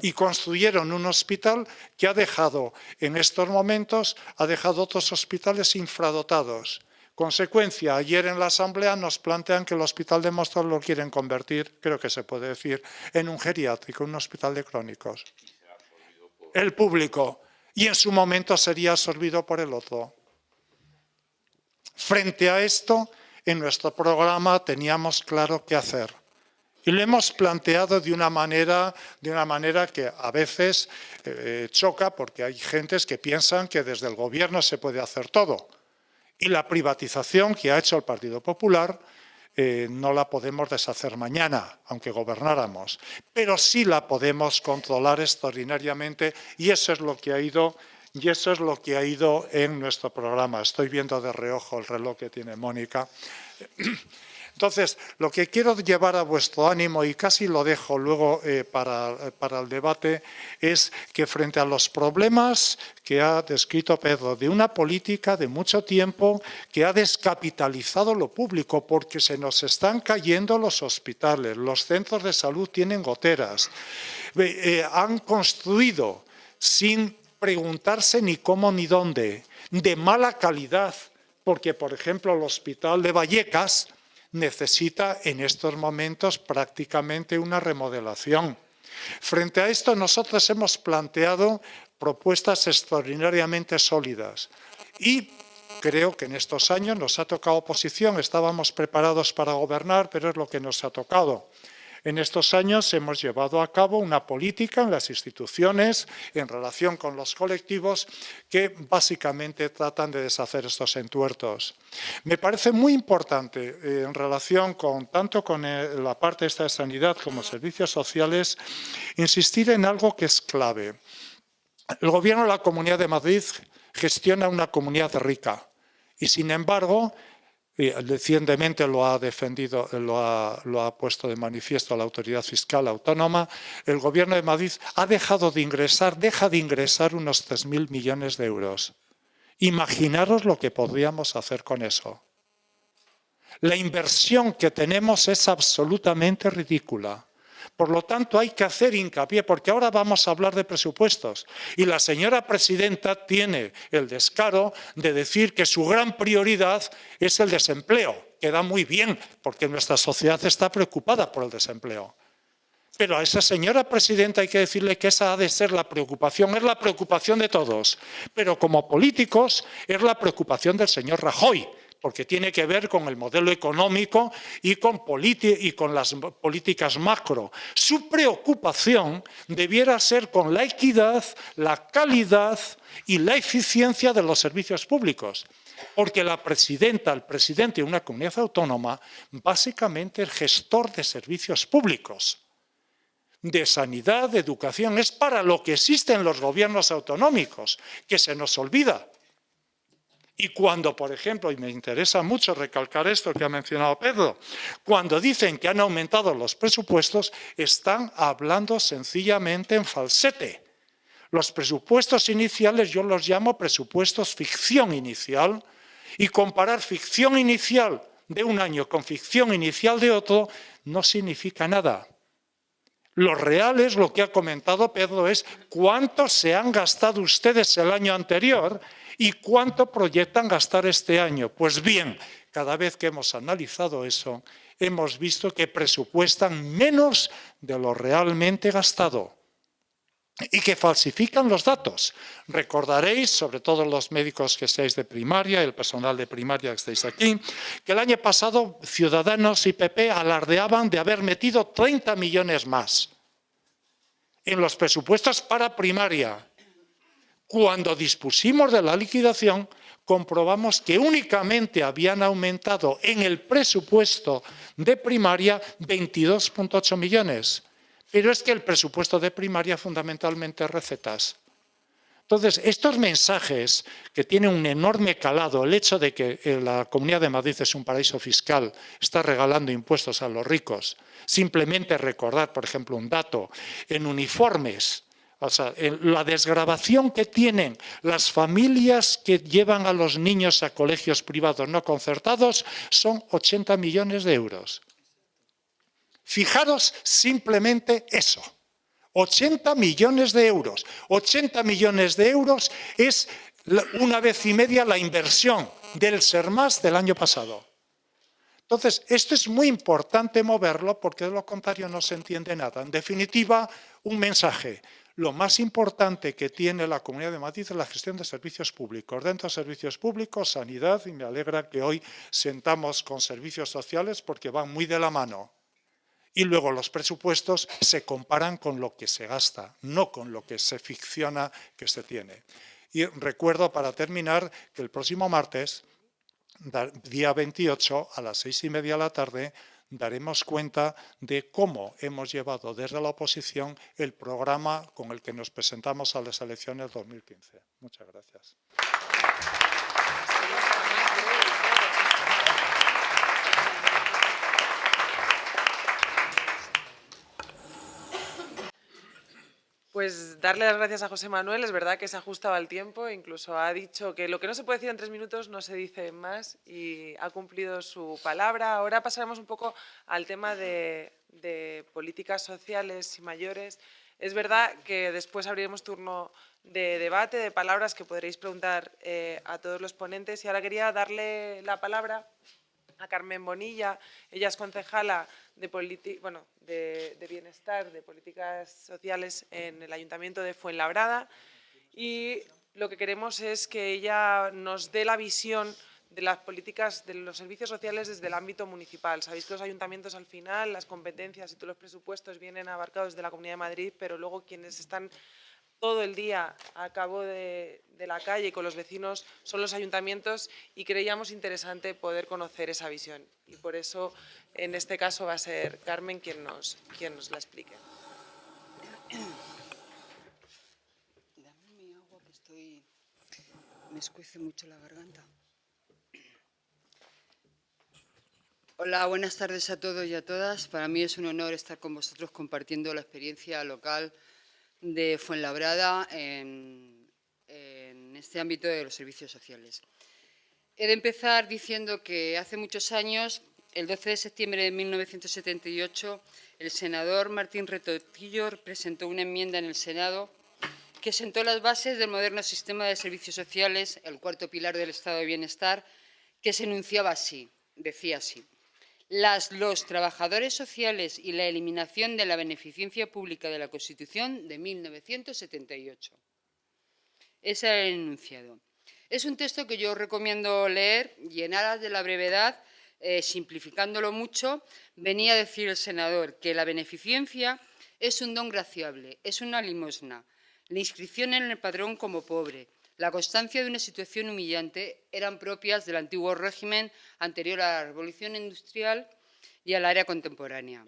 Y construyeron un hospital que ha dejado, en estos momentos, otros hospitales infradotados. Consecuencia, ayer en la Asamblea nos plantean que el hospital de Móstoles lo quieren convertir, creo que se puede decir, en un geriátrico, un hospital de crónicos. El público. Y en su momento sería absorbido por el otro. Frente a esto, en nuestro programa teníamos claro qué hacer. Y lo hemos planteado de una manera que a veces choca, porque hay gentes que piensan que desde el gobierno se puede hacer todo. Y la privatización que ha hecho el Partido Popular no la podemos deshacer mañana, aunque gobernáramos, pero sí la podemos controlar extraordinariamente y eso es lo que ha ido en nuestro programa. Estoy viendo de reojo el reloj que tiene Mónica. Entonces, lo que quiero llevar a vuestro ánimo, y casi lo dejo luego para el debate, es que frente a los problemas que ha descrito Pedro, de una política de mucho tiempo que ha descapitalizado lo público, porque se nos están cayendo los hospitales, los centros de salud tienen goteras, han construido sin preguntarse ni cómo ni dónde, de mala calidad, porque, por ejemplo, el hospital de Vallecas necesita en estos momentos prácticamente una remodelación. Frente a esto, nosotros hemos planteado propuestas extraordinariamente sólidas y creo que en estos años nos ha tocado oposición, estábamos preparados para gobernar, pero es lo que nos ha tocado. En estos años hemos llevado a cabo una política en las instituciones en relación con los colectivos que básicamente tratan de deshacer estos entuertos. Me parece muy importante en relación tanto con la parte esta de sanidad como servicios sociales insistir en algo que es clave. El Gobierno de la Comunidad de Madrid gestiona una comunidad rica y, sin embargo, recientemente lo ha defendido, lo ha puesto de manifiesto la Autoridad Fiscal Autónoma, el Gobierno de Madrid deja de ingresar unos 3.000 millones de euros. Imaginaros lo que podríamos hacer con eso. La inversión que tenemos es absolutamente ridícula. Por lo tanto, hay que hacer hincapié, porque ahora vamos a hablar de presupuestos. Y la señora presidenta tiene el descaro de decir que su gran prioridad es el desempleo. Queda muy bien, porque nuestra sociedad está preocupada por el desempleo. Pero a esa señora presidenta hay que decirle que esa ha de ser la preocupación, es la preocupación de todos. Pero como políticos es la preocupación del señor Rajoy, porque tiene que ver con el modelo económico y con las políticas macro. Su preocupación debiera ser con la equidad, la calidad y la eficiencia de los servicios públicos. Porque la presidenta, el presidente de una comunidad autónoma, básicamente es gestor de servicios públicos, de sanidad, de educación. Es para lo que existen los gobiernos autonómicos, que se nos olvida. Y cuando, por ejemplo, y me interesa mucho recalcar esto que ha mencionado Pedro, cuando dicen que han aumentado los presupuestos, están hablando sencillamente en falsete. Los presupuestos iniciales yo los llamo presupuestos ficción inicial, y comparar ficción inicial de un año con ficción inicial de otro no significa nada. Lo real es lo que ha comentado Pedro, es cuánto se han gastado ustedes el año anterior y cuánto proyectan gastar este año. Pues bien, cada vez que hemos analizado eso, hemos visto que presupuestan menos de lo realmente gastado. y que falsifican los datos. Recordaréis, sobre todo los médicos que estáis de primaria, el personal de primaria que estáis aquí, que el año pasado Ciudadanos y PP alardeaban de haber metido 30 millones más en los presupuestos para primaria. Cuando dispusimos de la liquidación, comprobamos que únicamente habían aumentado en el presupuesto de primaria 22,8 millones. Pero es que el presupuesto de primaria fundamentalmente es recetas. Entonces, estos mensajes que tienen un enorme calado, el hecho de que la Comunidad de Madrid es un paraíso fiscal, está regalando impuestos a los ricos, simplemente recordar, por ejemplo, un dato, en uniformes, o sea, la desgravación que tienen las familias que llevan a los niños a colegios privados no concertados son 80 millones de euros. Fijaros simplemente eso, 80 millones de euros. 80 millones de euros es 1,5 veces la inversión del SERMAS del año pasado. Entonces, esto es muy importante moverlo porque de lo contrario no se entiende nada. En definitiva, un mensaje. Lo más importante que tiene la Comunidad de Madrid es la gestión de servicios públicos. Dentro de servicios públicos, sanidad, y me alegra que hoy sentamos con servicios sociales porque van muy de la mano. Y luego los presupuestos se comparan con lo que se gasta, no con lo que se ficciona que se tiene. Y recuerdo, para terminar, que el próximo martes, día 28, a las 6:30 de la tarde, daremos cuenta de cómo hemos llevado desde la oposición el programa con el que nos presentamos a las elecciones 2015. Muchas gracias. Pues darle las gracias a José Manuel, es verdad que se ajustaba al tiempo, incluso ha dicho que lo que no se puede decir en 3 minutos no se dice en más y ha cumplido su palabra. Ahora pasaremos un poco al tema de políticas sociales y mayores. Es verdad que después abriremos turno de debate, de palabras que podréis preguntar a todos los ponentes y ahora quería darle la palabra a Carmen Bonilla. Ella es concejala de Bienestar, de Políticas Sociales en el Ayuntamiento de Fuenlabrada y lo que queremos es que ella nos dé la visión de las políticas de los servicios sociales desde el ámbito municipal. Sabéis que los ayuntamientos al final, las competencias y todos los presupuestos vienen abarcados de la Comunidad de Madrid, pero luego quienes están todo el día a cabo de la calle con los vecinos son los ayuntamientos y creíamos interesante poder conocer esa visión. Y por eso, en este caso, va a ser Carmen quien nos la explique. Dame mi agua que me escuece mucho la garganta. Hola, buenas tardes a todos y a todas. Para mí es un honor estar con vosotros compartiendo la experiencia local de Fuenlabrada en este ámbito de los servicios sociales. He de empezar diciendo que hace muchos años, el 12 de septiembre de 1978, el senador Martín Retortillo presentó una enmienda en el Senado que sentó las bases del moderno sistema de servicios sociales, el cuarto pilar del Estado de Bienestar, que se enunciaba así, decía así: los trabajadores sociales y la eliminación de la beneficencia pública de la Constitución de 1978. Ese era el enunciado. Es un texto que yo os recomiendo leer y en aras de la brevedad, simplificándolo mucho, venía a decir el senador que la beneficencia es un don graciable, es una limosna. La inscripción en el padrón como pobre, la constancia de una situación humillante eran propias del antiguo régimen anterior a la Revolución Industrial y a la era contemporánea.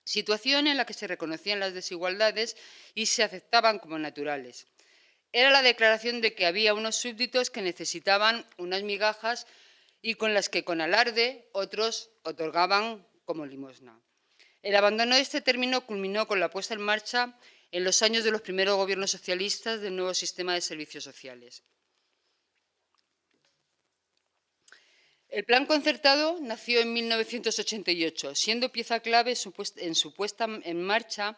Situación en la que se reconocían las desigualdades y se aceptaban como naturales. Era la declaración de que había unos súbditos que necesitaban unas migajas y con las que con alarde otros otorgaban como limosna. El abandono de este término culminó con la puesta en marcha en los años de los primeros gobiernos socialistas del nuevo sistema de servicios sociales. El plan concertado nació en 1988, siendo pieza clave en su puesta en marcha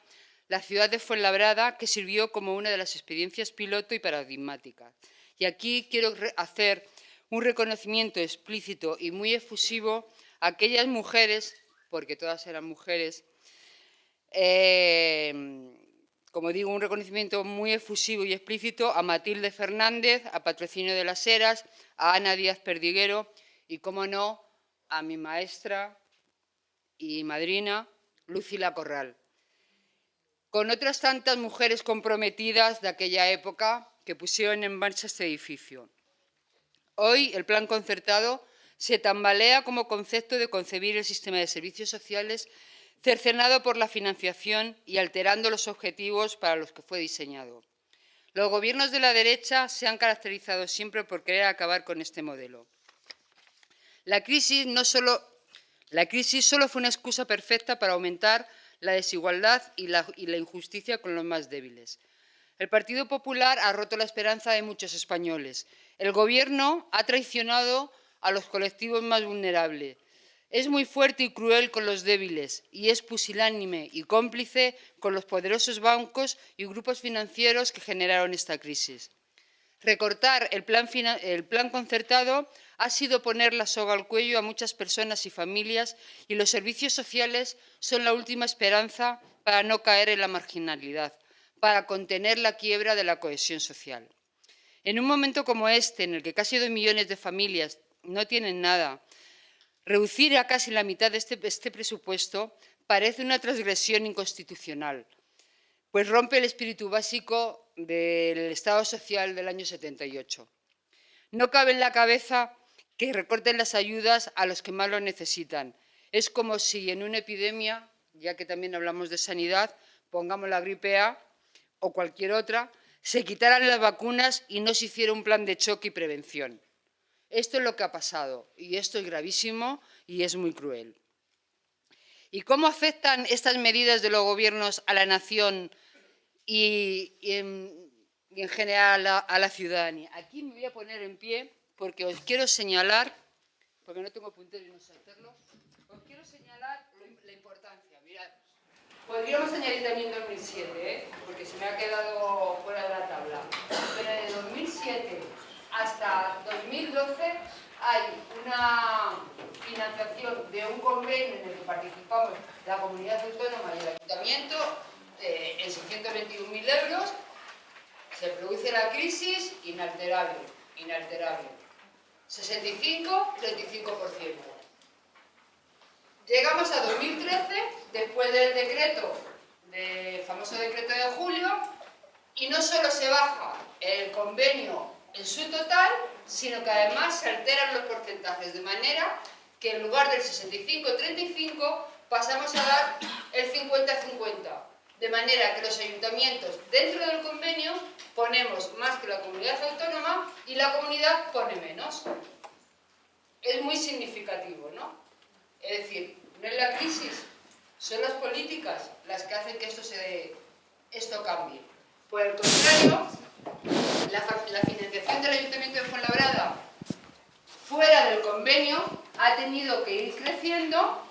la ciudad de Fuenlabrada, que sirvió como una de las experiencias piloto y paradigmáticas. Y aquí quiero hacer un reconocimiento explícito y muy efusivo a aquellas mujeres, porque todas eran mujeres, como digo, un reconocimiento muy efusivo y explícito a Matilde Fernández, a Patrocinio de las Heras, a Ana Díaz Perdiguero y, cómo no, a mi maestra y madrina, Lucila Corral, con otras tantas mujeres comprometidas de aquella época que pusieron en marcha este edificio. Hoy el plan concertado se tambalea como concepto de concebir el sistema de servicios sociales cercenado por la financiación y alterando los objetivos para los que fue diseñado. Los gobiernos de la derecha se han caracterizado siempre por querer acabar con este modelo. La crisis solo fue una excusa perfecta para aumentar la desigualdad y la injusticia con los más débiles. El Partido Popular ha roto la esperanza de muchos españoles. El Gobierno ha traicionado a los colectivos más vulnerables. Es muy fuerte y cruel con los débiles y es pusilánime y cómplice con los poderosos bancos y grupos financieros que generaron esta crisis. Recortar el plan concertado ha sido poner la soga al cuello a muchas personas y familias, y los servicios sociales son la última esperanza para no caer en la marginalidad, para contener la quiebra de la cohesión social. En un momento como este, en el que casi 2 millones de familias no tienen nada, reducir a casi la mitad de este presupuesto parece una transgresión inconstitucional, pues rompe el espíritu básico del Estado social del año 78. No cabe en la cabeza que recorten las ayudas a los que más lo necesitan. Es como si en una epidemia, ya que también hablamos de sanidad, pongamos la gripe A o cualquier otra, se quitaran las vacunas y no se hiciera un plan de choque y prevención. Esto es lo que ha pasado y esto es gravísimo y es muy cruel. ¿Y cómo afectan estas medidas de los gobiernos a la nación y en general a la ciudadanía? Aquí me voy a poner en pie porque os quiero señalar, porque no tengo puntero y no sé hacerlo, os quiero señalar la importancia. Mirad, podríamos añadir también 2007, porque se me ha quedado fuera de la tabla, pero de 2007 hasta 2012 hay una financiación de un convenio en el que participamos la comunidad autónoma y el ayuntamiento en 621.000 euros. Se produce la crisis, inalterable. 65, 35%. Llegamos a 2013, después del famoso decreto de julio, y no solo se baja el convenio en su total, sino que además se alteran los porcentajes, de manera que en lugar del 65-35 pasamos a dar el 50-50. De manera que los ayuntamientos dentro del convenio ponemos más que la comunidad autónoma y la comunidad pone menos. Es muy significativo, ¿no? Es decir, no es la crisis, son las políticas las que hacen que esto cambie. Por el contrario, la financiación del Ayuntamiento de Fuenlabrada fuera del convenio ha tenido que ir creciendo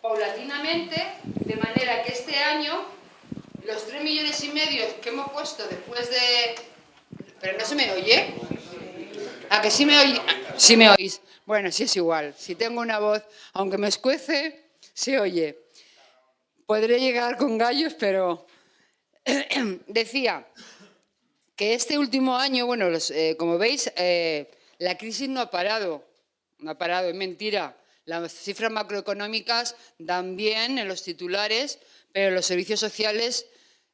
paulatinamente, de manera que este año los 3,5 millones que hemos puesto después de... ¿Pero no se me oye? ¿A que sí me oye? Sí me oís. Bueno, sí es igual. Si tengo una voz, aunque me escuece, se oye. Podré llegar con gallos, pero... Decía que este último año, bueno, como veis, la crisis no ha parado. No ha parado, es mentira. Las cifras macroeconómicas dan bien en los titulares, pero los servicios sociales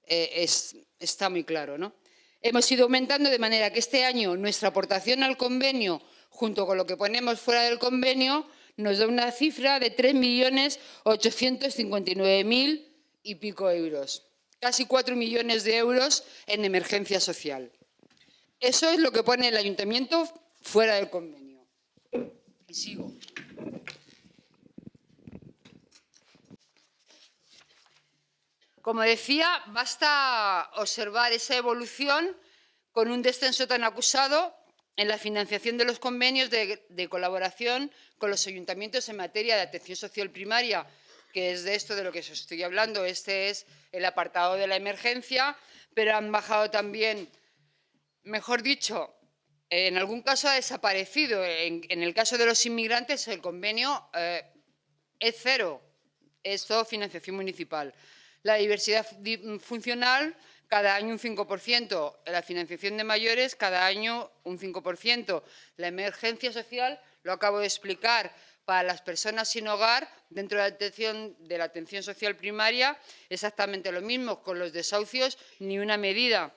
está muy claro, ¿no? Hemos ido aumentando de manera que este año nuestra aportación al convenio, junto con lo que ponemos fuera del convenio, nos da una cifra de 3.859.000 y pico euros. Casi 4 millones de euros en emergencia social. Eso es lo que pone el ayuntamiento fuera del convenio. Y sigo. Como decía, basta observar esa evolución con un descenso tan acusado en la financiación de los convenios de colaboración con los ayuntamientos en materia de atención social primaria, que es de esto de lo que os estoy hablando. Este es el apartado de la emergencia, pero han bajado también, mejor dicho, en algún caso ha desaparecido. En el caso de los inmigrantes, el convenio es cero, es todo financiación municipal. La diversidad funcional cada año un 5%, la financiación de mayores cada año un 5%, la emergencia social, lo acabo de explicar, para las personas sin hogar, dentro de la atención social primaria, exactamente lo mismo, con los desahucios, ni una medida.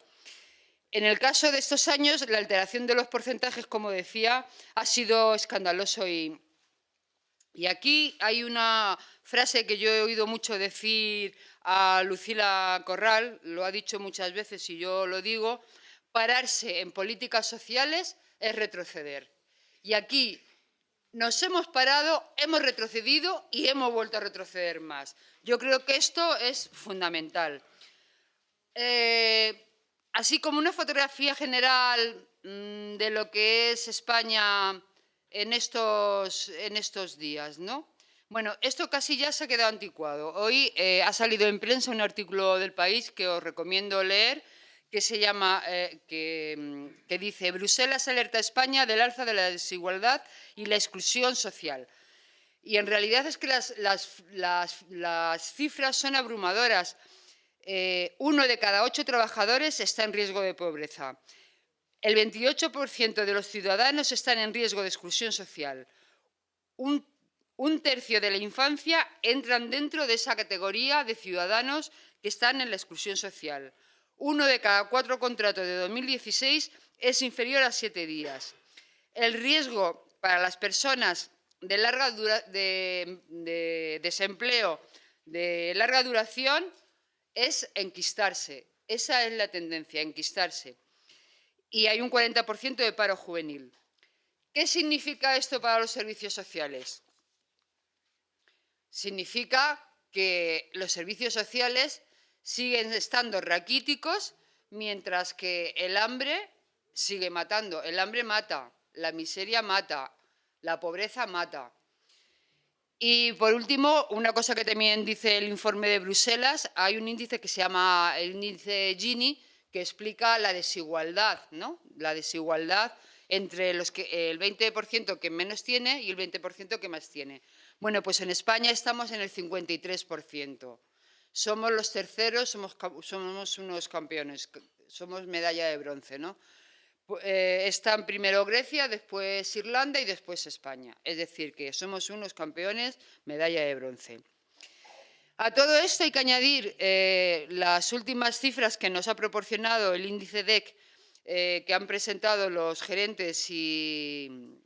En el caso de estos años, la alteración de los porcentajes, como decía, ha sido escandaloso y aquí hay una frase que yo he oído mucho decir a Lucila Corral, lo ha dicho muchas veces y yo lo digo: pararse en políticas sociales es retroceder. Y aquí nos hemos parado, hemos retrocedido y hemos vuelto a retroceder más. Yo creo que esto es fundamental. Así como una fotografía general de lo que es España en estos días, ¿no? Bueno, esto casi ya se ha quedado anticuado. Hoy ha salido en prensa un artículo del País que os recomiendo leer, que se llama, que dice: Bruselas alerta a España del alza de la desigualdad y la exclusión social. Y en realidad es que las cifras son abrumadoras. 1 de cada 8 trabajadores está en riesgo de pobreza. El 28% de los ciudadanos están en riesgo de exclusión social. Un tercio de la infancia entran dentro de esa categoría de ciudadanos que están en la exclusión social. 1 de cada 4 contratos de 2016 es inferior a 7 días. El riesgo para las personas de desempleo de larga duración es enquistarse. Esa es la tendencia, enquistarse. Y hay un 40% de paro juvenil. ¿Qué significa esto para los servicios sociales? Significa que los servicios sociales siguen estando raquíticos, mientras que el hambre sigue matando. El hambre mata, la miseria mata, la pobreza mata. Y, por último, una cosa que también dice el informe de Bruselas: hay un índice que se llama el índice Gini, que explica la desigualdad, ¿no? La desigualdad entre el 20% que menos tiene y el 20% que más tiene. Bueno, pues en España estamos en el 53%. Somos los terceros, somos unos campeones, somos medalla de bronce, ¿no? Están primero Grecia, después Irlanda y después España. Es decir, que somos unos campeones, medalla de bronce. A todo esto hay que añadir las últimas cifras que nos ha proporcionado el índice DEC, que han presentado los gerentes y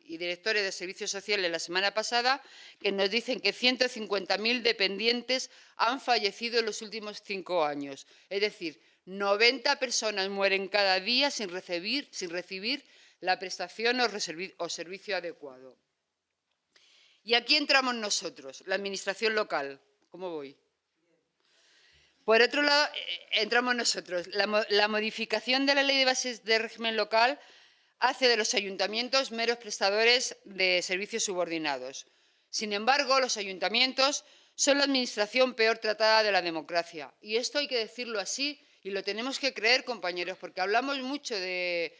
directores de servicios sociales la semana pasada, que nos dicen que 150.000 dependientes han fallecido en los últimos 5 años. Es decir, 90 personas mueren cada día sin recibir la prestación o servicio adecuado. Y aquí entramos nosotros, la administración local. ¿Cómo voy? Por otro lado, entramos nosotros. La modificación de la Ley de Bases de Régimen Local hace de los ayuntamientos meros prestadores de servicios subordinados. Sin embargo, los ayuntamientos son la administración peor tratada de la democracia. Y esto hay que decirlo así y lo tenemos que creer, compañeros, porque hablamos mucho de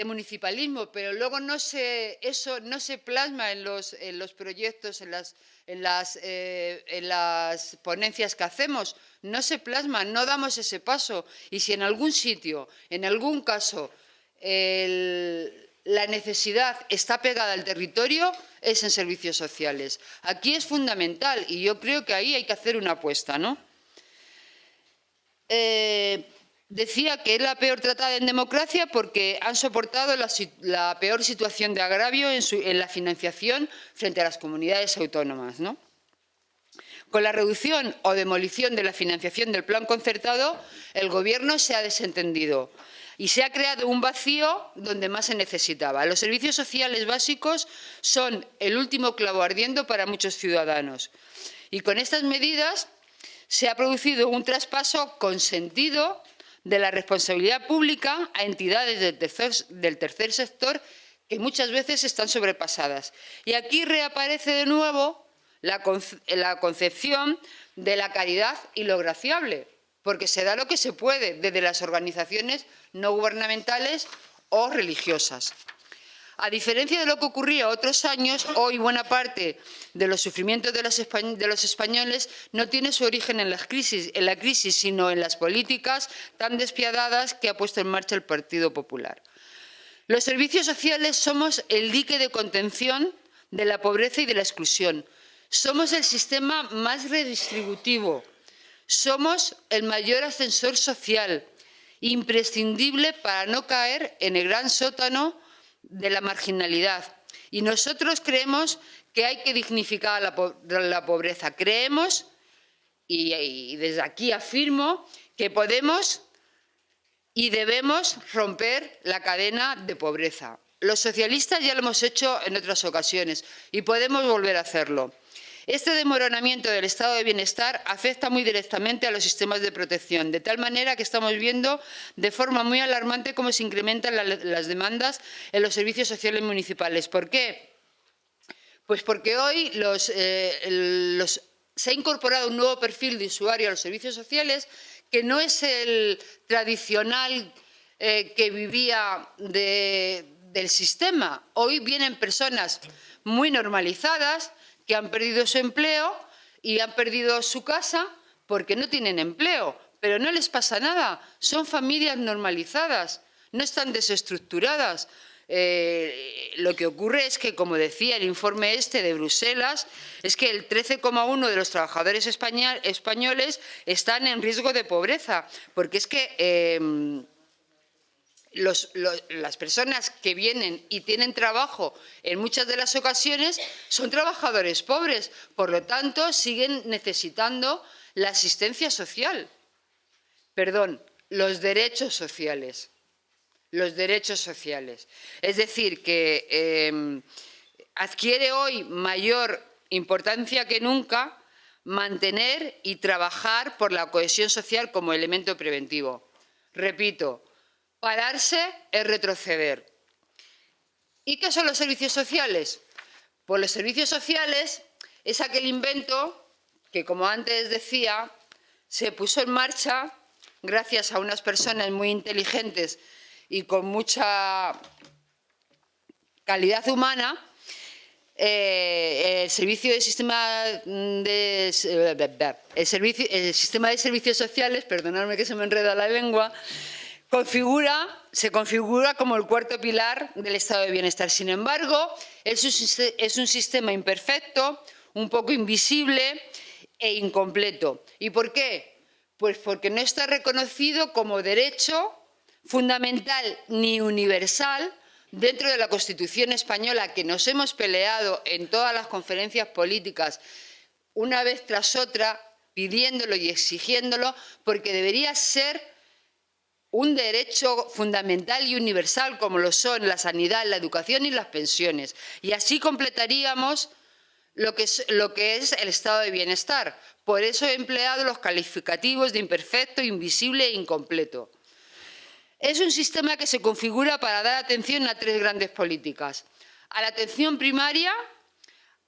municipalismo, pero luego eso no se plasma en los proyectos, en las ponencias que hacemos, no se plasma, no damos ese paso. Y si en algún sitio, en algún caso, la necesidad está pegada al territorio, es en servicios sociales. Aquí es fundamental y yo creo que ahí hay que hacer una apuesta, ¿no? Decía que es la peor tratada en democracia porque han soportado la peor situación de agravio en la financiación frente a las comunidades autónomas, ¿no? Con la reducción o demolición de la financiación del plan concertado, el Gobierno se ha desentendido y se ha creado un vacío donde más se necesitaba. Los servicios sociales básicos son el último clavo ardiendo para muchos ciudadanos. Y con estas medidas se ha producido un traspaso consentido de la responsabilidad pública a entidades del tercer sector que muchas veces están sobrepasadas. Y aquí reaparece de nuevo la concepción de la caridad y lo graciable, porque se da lo que se puede desde las organizaciones no gubernamentales o religiosas. A diferencia de lo que ocurría otros años, hoy buena parte de los sufrimientos de los españoles no tiene su origen en la crisis, sino en las políticas tan despiadadas que ha puesto en marcha el Partido Popular. Los servicios sociales somos el dique de contención de la pobreza y de la exclusión. Somos el sistema más redistributivo. Somos el mayor ascensor social, imprescindible para no caer en el gran sótano de la marginalidad. Y nosotros creemos que hay que dignificar la pobreza. Creemos, y desde aquí afirmo, que podemos y debemos romper la cadena de pobreza. Los socialistas ya lo hemos hecho en otras ocasiones y podemos volver a hacerlo. Este desmoronamiento del estado de bienestar afecta muy directamente a los sistemas de protección, de tal manera que estamos viendo de forma muy alarmante cómo se incrementan las demandas en los servicios sociales municipales. ¿Por qué? Pues porque hoy se ha incorporado un nuevo perfil de usuario a los servicios sociales que no es el tradicional que vivía del sistema. Hoy vienen personas muy normalizadas que han perdido su empleo y han perdido su casa porque no tienen empleo, pero no les pasa nada, son familias normalizadas, no están desestructuradas. Lo que ocurre es que, como decía el informe de Bruselas, es que el 13,1% de los trabajadores españoles están en riesgo de pobreza, porque es que las personas que vienen y tienen trabajo en muchas de las ocasiones son trabajadores pobres, por lo tanto siguen necesitando la asistencia social, perdón, los derechos sociales. Los derechos sociales. Es decir, que adquiere hoy mayor importancia que nunca mantener y trabajar por la cohesión social como elemento preventivo. Repito, pararse es retroceder. ¿Y qué son los servicios sociales? Pues los servicios sociales es aquel invento que, como antes decía, se puso en marcha gracias a unas personas muy inteligentes y con mucha calidad humana, el sistema de servicios sociales, perdonadme que se me enreda la lengua, se configura como el cuarto pilar del estado de bienestar. Sin embargo, es un sistema imperfecto, un poco invisible e incompleto. ¿Y por qué? Pues porque no está reconocido como derecho fundamental ni universal dentro de la Constitución española, que nos hemos peleado en todas las conferencias políticas una vez tras otra, pidiéndolo y exigiéndolo, porque debería ser un derecho fundamental y universal, como lo son la sanidad, la educación y las pensiones. Y así completaríamos lo que es el estado de bienestar. Por eso he empleado los calificativos de imperfecto, invisible e incompleto. Es un sistema que se configura para dar atención a tres grandes políticas: a la atención primaria,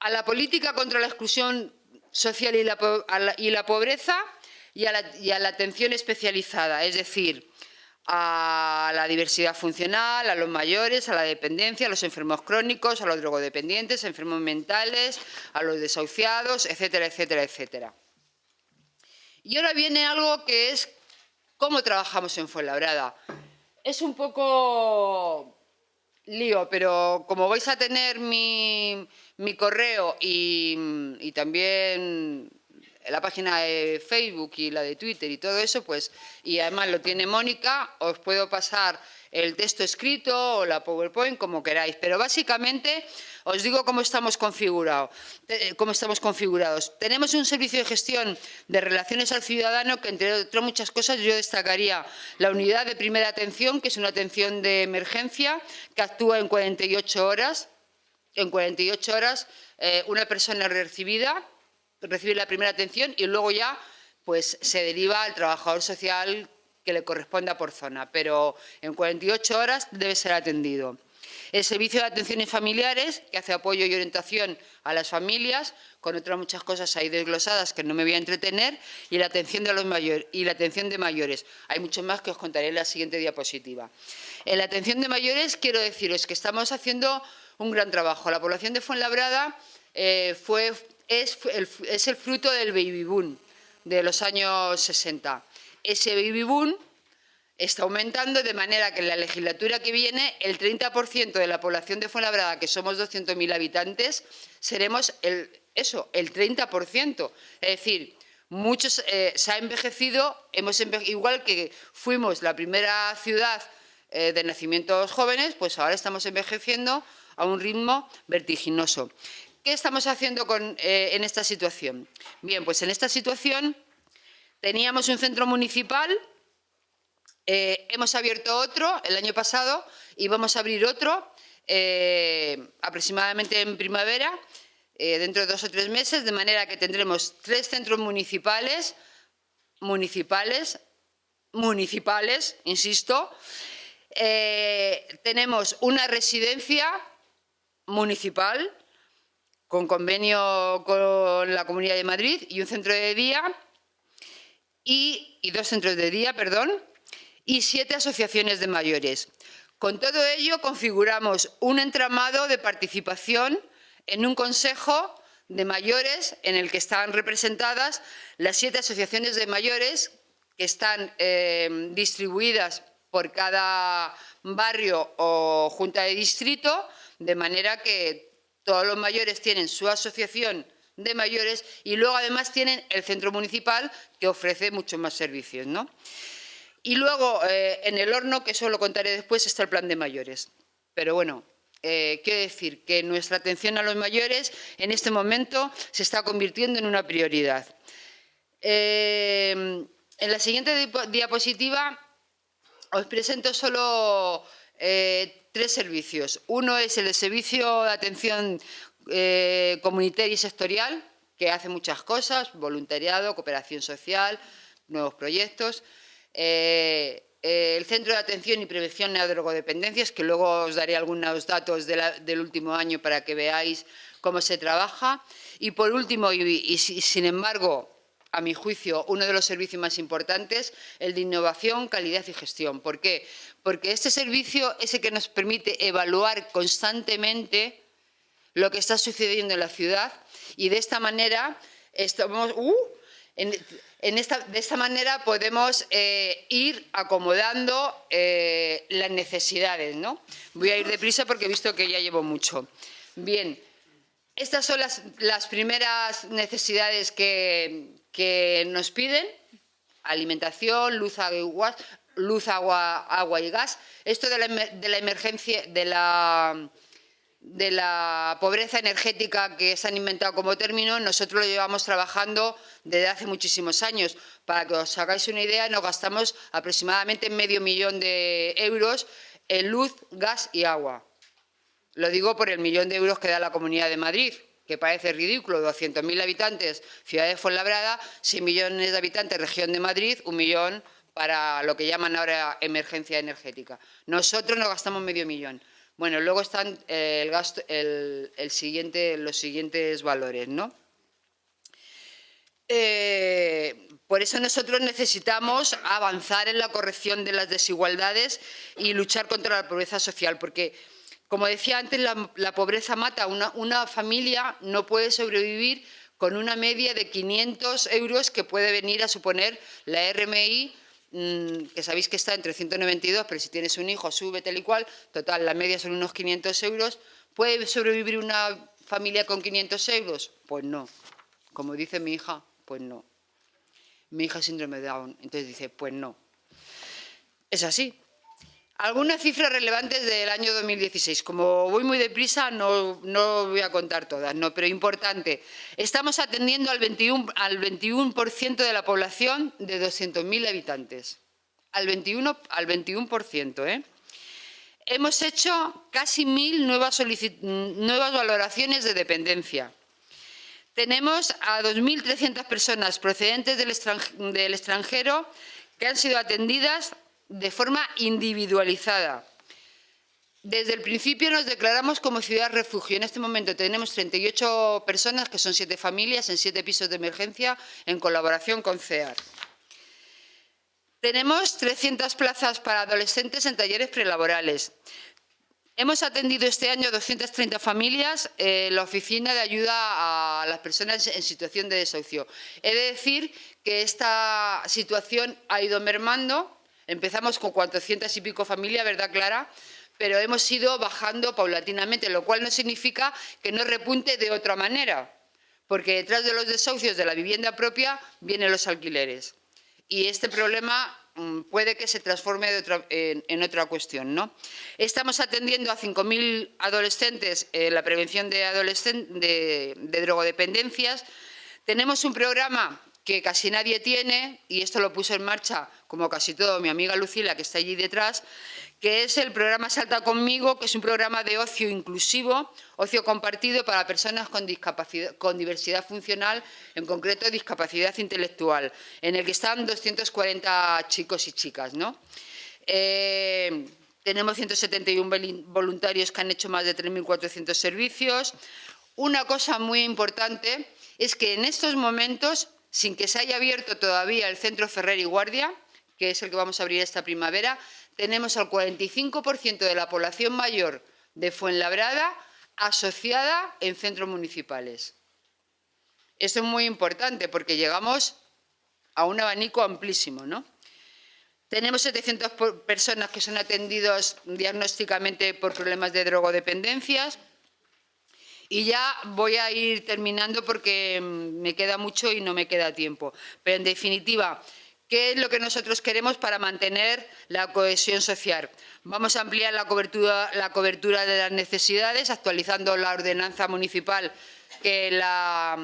a la política contra la exclusión social y la pobreza y a la atención especializada, es decir, a la diversidad funcional, a los mayores, a la dependencia, a los enfermos crónicos, a los drogodependientes, a enfermos mentales, a los desahuciados, etcétera, etcétera, etcétera. Y ahora viene algo que es cómo trabajamos en Fuenlabrada. Es un poco lío, pero como vais a tener mi correo y también la página de Facebook y la de Twitter y todo eso, pues, y además lo tiene Mónica, os puedo pasar el texto escrito o la PowerPoint, como queráis. Pero básicamente os digo cómo estamos configurados. Tenemos un servicio de gestión de relaciones al ciudadano que, entre otras muchas cosas, yo destacaría la unidad de primera atención, que es una atención de emergencia que actúa en 48 horas. En 48 horas una persona recibe la primera atención y luego ya pues, se deriva al trabajador social que le corresponda por zona, pero en 48 horas debe ser atendido. El servicio de atenciones familiares, que hace apoyo y orientación a las familias, con otras muchas cosas ahí desglosadas que no me voy a entretener, y la atención de los mayores y la atención de mayores. Hay mucho más que os contaré en la siguiente diapositiva. En la atención de mayores quiero deciros que estamos haciendo un gran trabajo. La población de Fuenlabrada es el fruto del baby boom de los años 60. Ese baby boom está aumentando de manera que en la legislatura que viene el 30% de la población de Fuenlabrada, que somos 200.000 habitantes, seremos el 30%. Es decir, muchos se ha envejecido, igual que fuimos la primera ciudad de nacimientos jóvenes, pues ahora estamos envejeciendo a un ritmo vertiginoso. ¿Qué estamos haciendo en esta situación? Bien, pues en esta situación teníamos un centro municipal, hemos abierto otro el año pasado y vamos a abrir otro aproximadamente en primavera, dentro de 2 o 3 meses, de manera que tendremos 3 centros municipales, insisto. Tenemos una residencia municipal con convenio con la Comunidad de Madrid y un centro de día y 2 centros de día, perdón, y 7 asociaciones de mayores. Con todo ello configuramos un entramado de participación en un consejo de mayores en el que están representadas las 7 asociaciones de mayores que están distribuidas por cada barrio o junta de distrito, de manera que todos los mayores tienen su asociación de mayores y luego además tienen el centro municipal que ofrece muchos más servicios, ¿no? Y luego en el horno, que eso lo contaré después, está el plan de mayores. Pero bueno, quiero decir que nuestra atención a los mayores en este momento se está convirtiendo en una prioridad. En la siguiente diapositiva os presento solo 3 servicios. Uno es el servicio de atención comunitaria y sectorial, que hace muchas cosas, voluntariado, cooperación social, nuevos proyectos. El Centro de Atención y Prevención de Drogodependencias, que luego os daré algunos datos del último año para que veáis cómo se trabaja. Y por último, y sin embargo, a mi juicio, uno de los servicios más importantes, el de innovación, calidad y gestión. ¿Por qué? Porque este servicio es el que nos permite evaluar constantemente lo que está sucediendo en la ciudad y de esta manera podemos ir acomodando las necesidades, ¿no? Voy a ir deprisa porque he visto que ya llevo mucho. Bien, estas son las primeras necesidades que nos piden: alimentación, luz, agua y gas. Esto de la emergencia, de la pobreza energética que se han inventado como término, nosotros lo llevamos trabajando desde hace muchísimos años. Para que os hagáis una idea, nos gastamos aproximadamente medio millón de euros en luz, gas y agua. Lo digo por el millón de euros que da la Comunidad de Madrid, que parece ridículo: 200.000 habitantes, ciudad de Fuenlabrada, 6 millones de habitantes, región de Madrid, 1 millón para lo que llaman ahora emergencia energética. Nosotros nos gastamos medio millón. Bueno, luego están los siguientes valores, ¿no? Por eso nosotros necesitamos avanzar en la corrección de las desigualdades y luchar contra la pobreza social, porque, como decía antes, la pobreza mata. Una familia no puede sobrevivir con una media de 500 euros que puede venir a suponer la RMI, que sabéis que está entre 192, pero si tienes un hijo sube tal y cual. Total, la media son unos 500 euros. ¿Puede sobrevivir una familia con 500 euros? Pues no. Como dice mi hija, pues no. Mi hija es síndrome de Down, entonces dice, pues no. Es así. Algunas cifras relevantes del año 2016. Como voy muy deprisa, no voy a contar todas, no, pero importante. Estamos atendiendo al 21% de la población de 200.000 habitantes. Al 21%, ¿eh? Hemos hecho casi 1.000 nuevas valoraciones de dependencia. Tenemos a 2.300 personas procedentes del extranjero que han sido atendidas de forma individualizada. Desde el principio nos declaramos como ciudad refugio. En este momento tenemos 38 personas, que son 7 familias, en 7 pisos de emergencia, en colaboración con CEAR. Tenemos 300 plazas para adolescentes en talleres prelaborales. Hemos atendido este año 230 familias en la oficina de ayuda a las personas en situación de desahucio. He de decir que esta situación ha ido mermando. Empezamos con 400 y pico familias, ¿verdad, Clara? Pero hemos ido bajando paulatinamente, lo cual no significa que no repunte de otra manera, porque detrás de los desahucios de la vivienda propia vienen los alquileres. Y este problema puede que se transforme en otra cuestión, ¿no? Estamos atendiendo a 5.000 adolescentes en la prevención de drogodependencias. Tenemos un programa que casi nadie tiene, y esto lo puso en marcha, como casi todo, mi amiga Lucila, que está allí detrás, que es el programa Salta Conmigo, que es un programa de ocio inclusivo, ocio compartido para personas con discapacidad, con diversidad funcional, en concreto discapacidad intelectual, en el que están 240 chicos y chicas, ¿no? Tenemos 171 voluntarios que han hecho más de 3.400 servicios. Una cosa muy importante es que en estos momentos, sin que se haya abierto todavía el Centro Ferrer y Guardia, que es el que vamos a abrir esta primavera, tenemos al 45% de la población mayor de Fuenlabrada asociada en centros municipales. Esto es muy importante porque llegamos a un abanico amplísimo, ¿no? Tenemos 700 personas que son atendidos diagnósticamente por problemas de drogodependencias. Y ya voy a ir terminando porque me queda mucho y no me queda tiempo. Pero en definitiva, ¿qué es lo que nosotros queremos para mantener la cohesión social? Vamos a ampliar la cobertura de las necesidades, actualizando la ordenanza municipal que la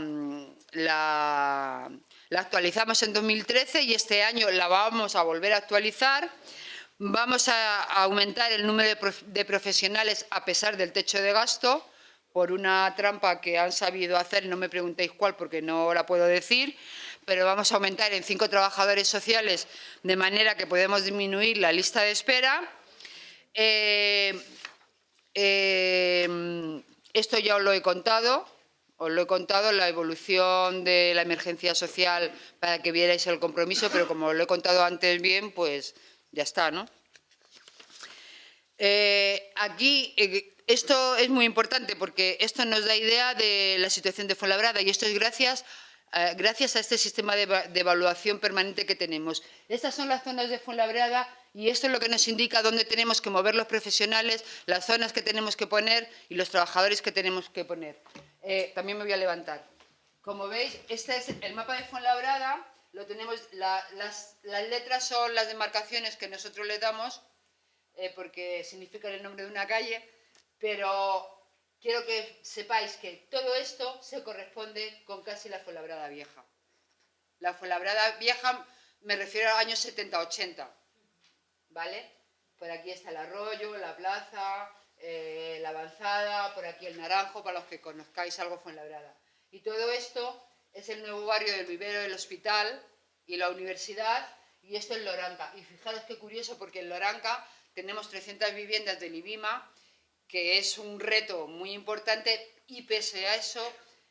actualizamos en 2013 y este año la vamos a volver a actualizar. Vamos a aumentar el número de profesionales a pesar del techo de gasto, por una trampa que han sabido hacer, no me preguntéis cuál porque no la puedo decir, pero vamos a aumentar en 5 trabajadores sociales de manera que podemos disminuir la lista de espera. Esto ya os lo he contado, la evolución de la emergencia social para que vierais el compromiso, pero como os lo he contado antes bien, pues ya está, ¿no? Aquí, esto es muy importante porque esto nos da idea de la situación de Fuenlabrada y esto es gracias a este sistema de evaluación permanente que tenemos. Estas son las zonas de Fuenlabrada y esto es lo que nos indica dónde tenemos que mover los profesionales, las zonas que tenemos que poner y los trabajadores que tenemos que poner. También me voy a levantar. Como veis, este es el mapa de Fuenlabrada. Lo tenemos, las letras son las demarcaciones que nosotros le damos porque significan el nombre de una calle, pero quiero que sepáis que todo esto se corresponde con casi la Fuenlabrada Vieja. La Fuenlabrada Vieja me refiero a los años 70-80, ¿vale? Por aquí está el Arroyo, la Plaza, la Avanzada, por aquí el Naranjo, para los que conozcáis algo Fuenlabrada. Y todo esto es el nuevo barrio del Vivero del Hospital y la Universidad, y esto es Loranca. Y fijaros qué curioso, porque en Loranca tenemos 300 viviendas del IBIMA, que es un reto muy importante y pese a eso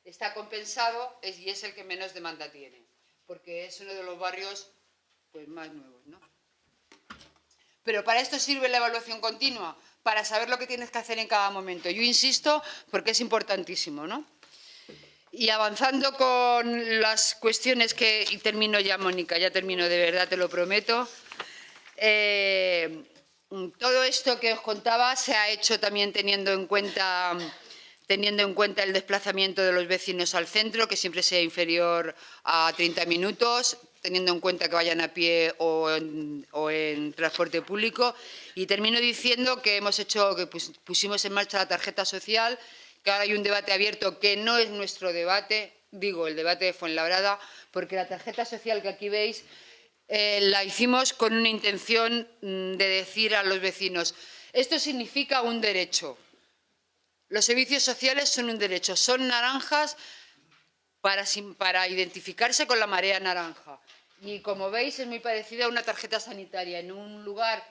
está compensado y es el que menos demanda tiene, porque es uno de los barrios pues, más nuevos, ¿no? Pero para esto sirve la evaluación continua, para saber lo que tienes que hacer en cada momento. Yo insisto porque es importantísimo, ¿no? Y avanzando con las cuestiones que... Y termino ya, Mónica, ya termino de verdad, te lo prometo. Todo esto que os contaba se ha hecho también teniendo en cuenta el desplazamiento de los vecinos al centro, que siempre sea inferior a 30 minutos, teniendo en cuenta que vayan a pie o en transporte público. Y termino diciendo que pusimos en marcha la tarjeta social, que ahora hay un debate abierto que no es nuestro debate, digo, el debate de Fuenlabrada, porque la tarjeta social que aquí veis la hicimos con una intención de decir a los vecinos, esto significa un derecho. Los servicios sociales son un derecho, son naranjas para identificarse con la marea naranja. Y como veis es muy parecida a una tarjeta sanitaria. En un lugar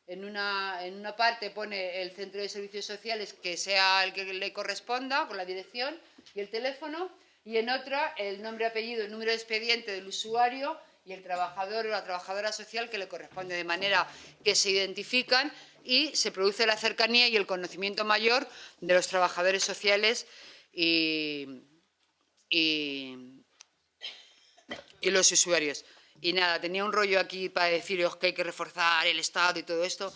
En una parte pone el centro de servicios sociales, que sea el que le corresponda, con la dirección y el teléfono, y en otra el nombre, apellido, el número de expediente del usuario y el trabajador o la trabajadora social que le corresponde, de manera que se identifican y se produce la cercanía y el conocimiento mayor de los trabajadores sociales y los usuarios. Y nada, tenía un rollo aquí para deciros que hay que reforzar el Estado y todo esto,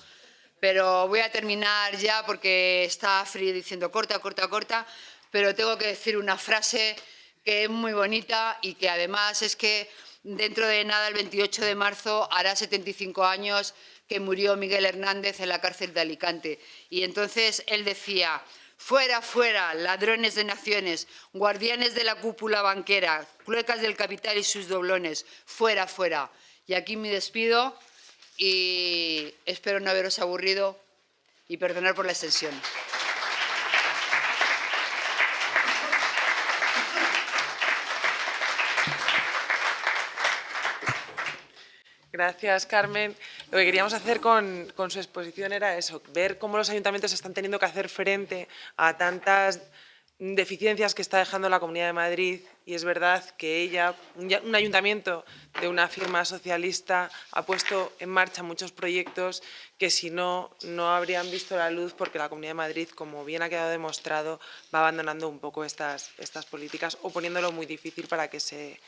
pero voy a terminar ya porque está Fri diciendo corta, corta, corta, pero tengo que decir una frase que es muy bonita y que además es que dentro de nada, el 28 de marzo, hará 75 años que murió Miguel Hernández en la cárcel de Alicante. Y entonces él decía: fuera, fuera, ladrones de naciones, guardianes de la cúpula banquera, cluecas del capital y sus doblones, fuera, fuera. Y aquí me despido y espero no haberos aburrido y perdonar por la extensión. Gracias, Carmen. Lo que queríamos hacer con su exposición era eso, ver cómo los ayuntamientos están teniendo que hacer frente a tantas deficiencias que está dejando la Comunidad de Madrid, y es verdad que ella, un ayuntamiento de una firma socialista, ha puesto en marcha muchos proyectos que si no, no habrían visto la luz, porque la Comunidad de Madrid, como bien ha quedado demostrado, va abandonando un poco estas políticas o poniéndolo muy difícil para que se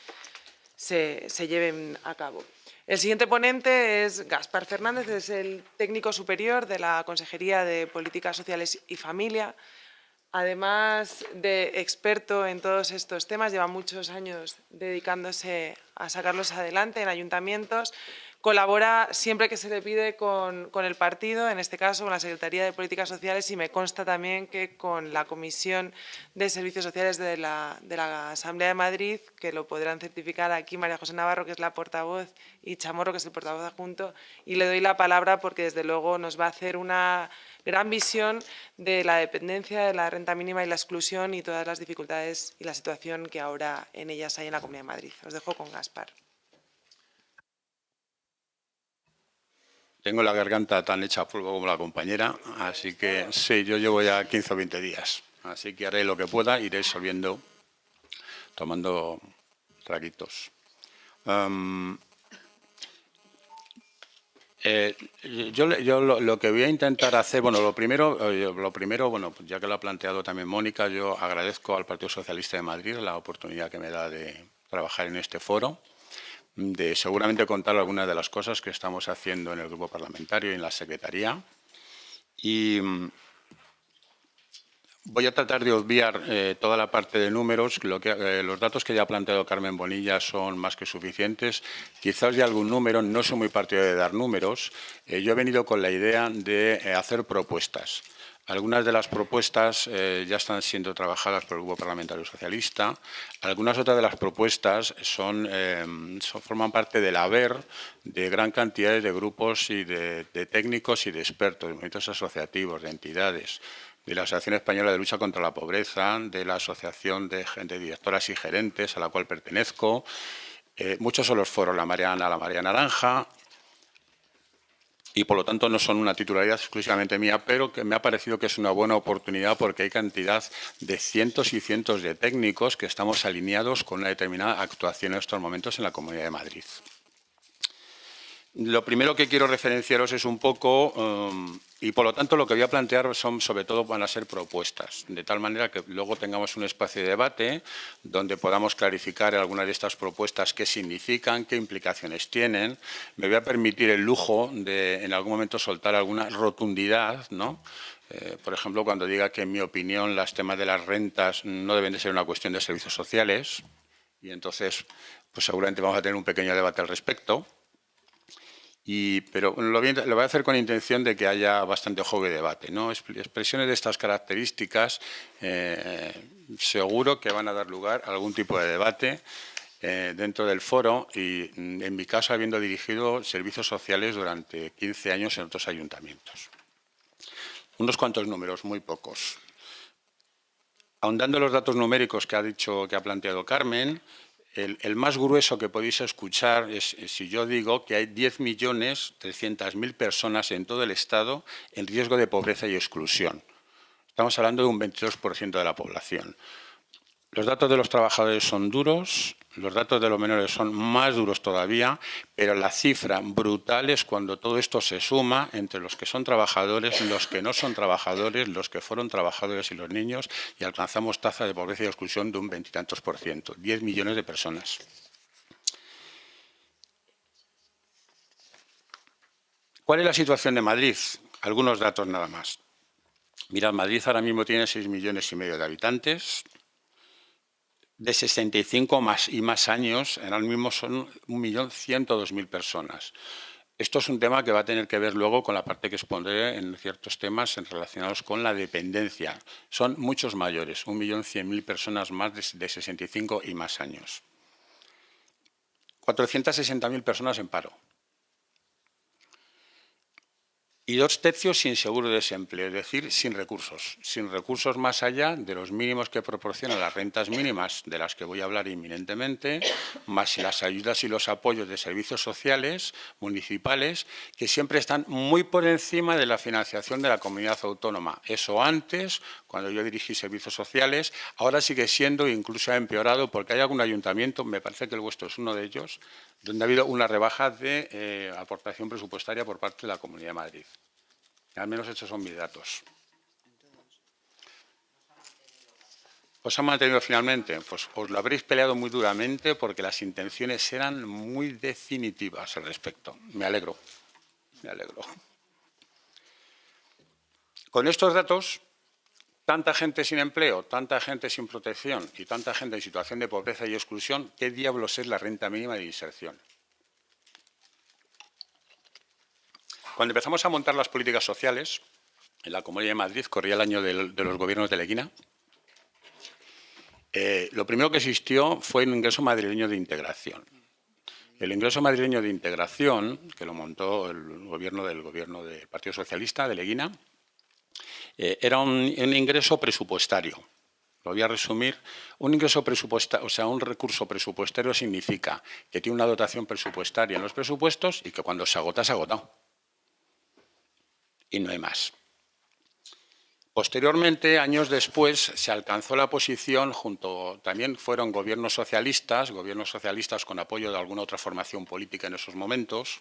lleven a cabo. El siguiente ponente es Gaspar Fernández, es el técnico superior de la Consejería de Políticas Sociales y Familia. Además de experto en todos estos temas, lleva muchos años dedicándose a sacarlos adelante en ayuntamientos. Colabora siempre que se le pide con el partido, en este caso con la Secretaría de Políticas Sociales, y me consta también que con la Comisión de Servicios Sociales de la Asamblea de Madrid, que lo podrán certificar aquí María José Navarro, que es la portavoz, y Chamorro, que es el portavoz adjunto, y le doy la palabra porque desde luego nos va a hacer una gran visión de la dependencia, de la renta mínima y la exclusión y todas las dificultades y la situación que ahora en ellas hay en la Comunidad de Madrid. Os dejo con Gaspar. Tengo la garganta tan hecha polvo como la compañera, así que sí, yo llevo ya 15 o 20 días. Así que haré lo que pueda, iré solviendo, tomando traguitos. Yo lo que voy a intentar hacer, bueno, lo primero, bueno, pues ya que lo ha planteado también Mónica, yo agradezco al Partido Socialista de Madrid la oportunidad que me da de trabajar en este foro, de seguramente contar algunas de las cosas que estamos haciendo en el grupo parlamentario y en la Secretaría. Y voy a tratar de obviar toda la parte de números. Los datos que ya ha planteado Carmen Bonilla son más que suficientes. Quizás de algún número, no soy muy partidario de dar números. Yo he venido con la idea de hacer propuestas. Algunas de las propuestas ya están siendo trabajadas por el Grupo Parlamentario Socialista. Algunas otras de las propuestas forman parte del haber de gran cantidad de grupos y de técnicos y de expertos, de movimientos asociativos, de entidades, de la Asociación Española de Lucha contra la Pobreza, de la Asociación de Directoras y Gerentes, a la cual pertenezco. Muchos son los foros, la Marea Naranja, y por lo tanto no son una titularidad exclusivamente mía, pero que me ha parecido que es una buena oportunidad porque hay cantidad de cientos y cientos de técnicos que estamos alineados con una determinada actuación en estos momentos en la Comunidad de Madrid. Lo primero que quiero referenciaros es un poco, y por lo tanto lo que voy a plantear sobre todo van a ser propuestas, de tal manera que luego tengamos un espacio de debate donde podamos clarificar algunas de estas propuestas, qué significan, qué implicaciones tienen. Me voy a permitir el lujo de en algún momento soltar alguna rotundidad, ¿no? Por ejemplo, cuando diga que en mi opinión los temas de las rentas no deben de ser una cuestión de servicios sociales, y entonces pues seguramente vamos a tener un pequeño debate al respecto. Pero lo voy a hacer con intención de que haya bastante juego y debate, ¿no? Expresiones de estas características seguro que van a dar lugar a algún tipo de debate dentro del foro y, en mi caso, habiendo dirigido servicios sociales durante 15 años en otros ayuntamientos. Unos cuantos números, muy pocos. Ahondando en los datos numéricos que ha planteado Carmen, el más grueso que podéis escuchar es si yo digo que hay 10.300.000 personas en todo el Estado en riesgo de pobreza y exclusión. Estamos hablando de un 22% de la población. Los datos de los trabajadores son duros, los datos de los menores son más duros todavía, pero la cifra brutal es cuando todo esto se suma entre los que son trabajadores, los que no son trabajadores, los que fueron trabajadores y los niños, y alcanzamos tasa de pobreza y exclusión de un 20 y tantos %, 10 millones de personas. ¿Cuál es la situación de Madrid? Algunos datos nada más. Mirad, Madrid ahora mismo tiene 6,5 millones de habitantes. De 65 y más años, ahora mismo son 1.102.000 personas. Esto es un tema que va a tener que ver luego con la parte que expondré en ciertos temas relacionados con la dependencia. Son muchos mayores, 1.100.000 personas más de 65 y más años. 460.000 personas en paro. Y 2/3 sin seguro de desempleo, es decir, sin recursos más allá de los mínimos que proporcionan las rentas mínimas, de las que voy a hablar inminentemente, más las ayudas y los apoyos de servicios sociales municipales, que siempre están muy por encima de la financiación de la comunidad autónoma. Eso antes, cuando yo dirigí servicios sociales, ahora sigue siendo, incluso ha empeorado, porque hay algún ayuntamiento, me parece que el vuestro es uno de ellos, donde ha habido una rebaja de aportación presupuestaria por parte de la Comunidad de Madrid. Al menos estos son mis datos. ¿Os han mantenido finalmente? Pues os lo habréis peleado muy duramente porque las intenciones eran muy definitivas al respecto. Me alegro, me alegro. Con estos datos, tanta gente sin empleo, tanta gente sin protección y tanta gente en situación de pobreza y exclusión, ¿qué diablos es la renta mínima de inserción? Cuando empezamos a montar las políticas sociales, en la Comunidad de Madrid, corría el año de los gobiernos de Leguina, lo primero que existió fue un ingreso madrileño de integración. El ingreso madrileño de integración, que lo montó el gobierno del Partido Socialista, de Leguina, era un ingreso presupuestario. Lo voy a resumir. Un ingreso presupuestario, o sea, un recurso presupuestario significa que tiene una dotación presupuestaria en los presupuestos y que cuando se agota, se ha agotado. Y no hay más. Posteriormente, años después, se alcanzó la posición, también fueron gobiernos socialistas con apoyo de alguna otra formación política en esos momentos,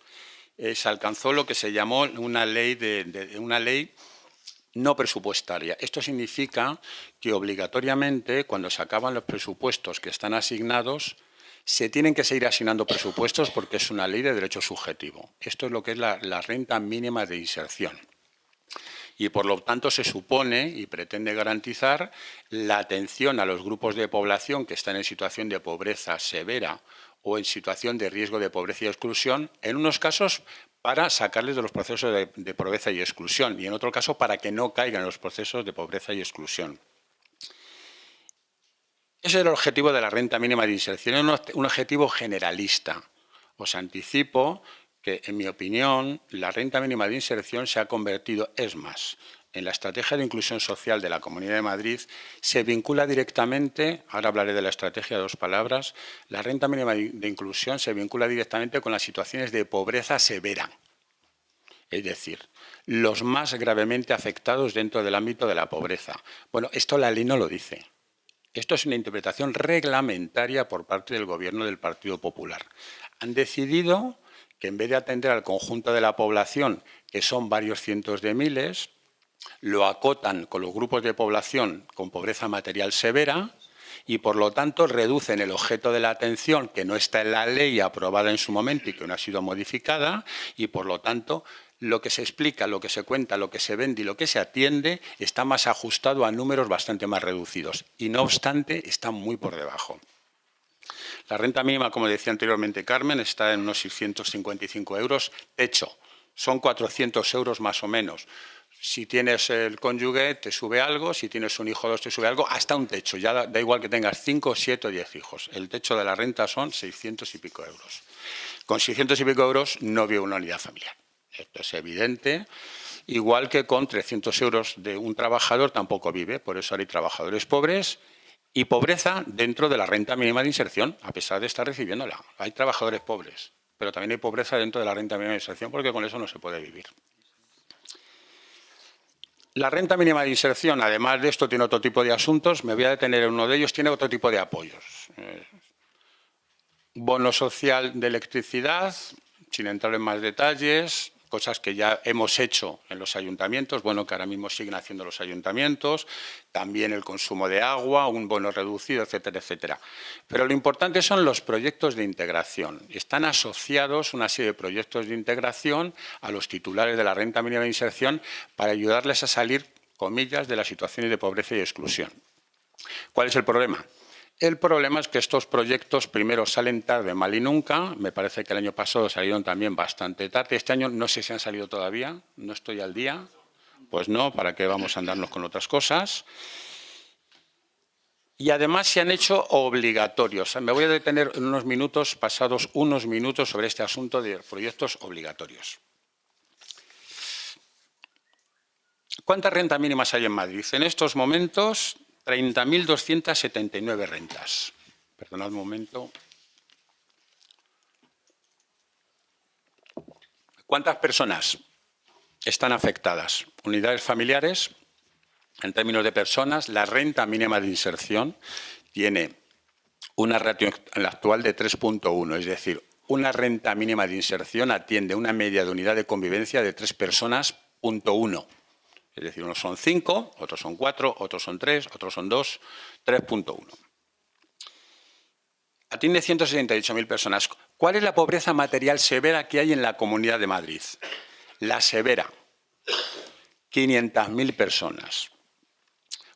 se alcanzó lo que se llamó una ley no presupuestaria. Esto significa que obligatoriamente, cuando se acaban los presupuestos que están asignados, se tienen que seguir asignando presupuestos porque es una ley de derecho subjetivo. Esto es lo que es la renta mínima de inserción. Y, por lo tanto, se supone y pretende garantizar la atención a los grupos de población que están en situación de pobreza severa o en situación de riesgo de pobreza y exclusión, en unos casos para sacarles de los procesos de pobreza y exclusión y, en otro caso, para que no caigan en los procesos de pobreza y exclusión. Ese es el objetivo de la renta mínima de inserción, es un objetivo generalista. Os anticipo que, en mi opinión, la renta mínima de inserción se ha convertido, es más, en la estrategia de inclusión social de la Comunidad de Madrid, se vincula directamente, ahora hablaré de la estrategia de 2 palabras, la renta mínima de inclusión se vincula directamente con las situaciones de pobreza severa, es decir, los más gravemente afectados dentro del ámbito de la pobreza. Bueno, esto la ley no lo dice. Esto es una interpretación reglamentaria por parte del Gobierno del Partido Popular. Han decidido que en vez de atender al conjunto de la población, que son varios cientos de miles, lo acotan con los grupos de población con pobreza material severa y, por lo tanto, reducen el objeto de la atención, que no está en la ley aprobada en su momento y que no ha sido modificada, y, por lo tanto, lo que se explica, lo que se cuenta, lo que se vende y lo que se atiende está más ajustado a números bastante más reducidos y, no obstante, está muy por debajo. La renta mínima, como decía anteriormente Carmen, está en unos 655 euros techo. Son 400 euros más o menos. Si tienes el cónyuge, te sube algo. Si tienes un hijo o 2, te sube algo. Hasta un techo. Ya da igual que tengas 5, 7 o 10 hijos. El techo de la renta son 600 y pico euros. Con 600 y pico euros no vive una unidad familiar. Esto es evidente. Igual que con 300 euros de un trabajador tampoco vive. Por eso ahora hay trabajadores pobres y pobreza dentro de la renta mínima de inserción, a pesar de estar recibiéndola. Hay trabajadores pobres, pero también hay pobreza dentro de la renta mínima de inserción porque con eso no se puede vivir. La renta mínima de inserción, además de esto, tiene otro tipo de asuntos. Me voy a detener en uno de ellos. Tiene otro tipo de apoyos. Bono social de electricidad, sin entrar en más detalles, cosas que ya hemos hecho en los ayuntamientos, bueno, que ahora mismo siguen haciendo los ayuntamientos, también el consumo de agua, un bono reducido, etcétera, etcétera. Pero lo importante son los proyectos de integración. Están asociados una serie de proyectos de integración a los titulares de la renta mínima de inserción para ayudarles a salir, comillas, de las situaciones de pobreza y exclusión. ¿Cuál es el problema? El problema es que estos proyectos primero salen tarde, mal y nunca. Me parece que el año pasado salieron también bastante tarde. Este año no sé si han salido todavía, no estoy al día. Pues no, ¿para qué vamos a andarnos con otras cosas? Y además se han hecho obligatorios. Me voy a detener en unos minutos, pasados unos minutos, sobre este asunto de proyectos obligatorios. ¿Cuántas rentas mínimas hay en Madrid? En estos momentos, 30.279 rentas. Perdonad un momento. ¿Cuántas personas están afectadas? Unidades familiares, en términos de personas, la renta mínima de inserción tiene una ratio actual de 3.1, es decir, una renta mínima de inserción atiende una media de unidad de convivencia de 3 personas, .1. Es decir, unos son 5, otros son 4, otros son 3, otros son 2, 3.1. Atiende 168.000 personas. ¿Cuál es la pobreza material severa que hay en la Comunidad de Madrid? La severa, 500.000 personas.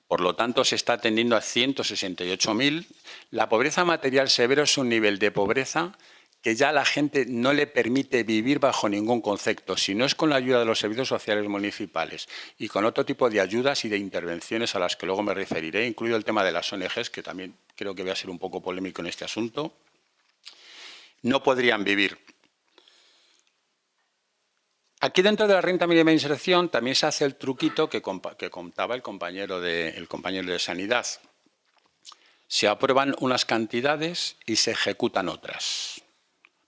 Por lo tanto, se está atendiendo a 168.000. La pobreza material severa es un nivel de pobreza que ya a la gente no le permite vivir bajo ningún concepto, si no es con la ayuda de los servicios sociales municipales y con otro tipo de ayudas y de intervenciones a las que luego me referiré, incluido el tema de las ONGs, que también creo que voy a ser un poco polémico en este asunto, no podrían vivir. Aquí dentro de la renta mínima de inserción también se hace el truquito que contaba el compañero de Sanidad. Se aprueban unas cantidades y se ejecutan otras.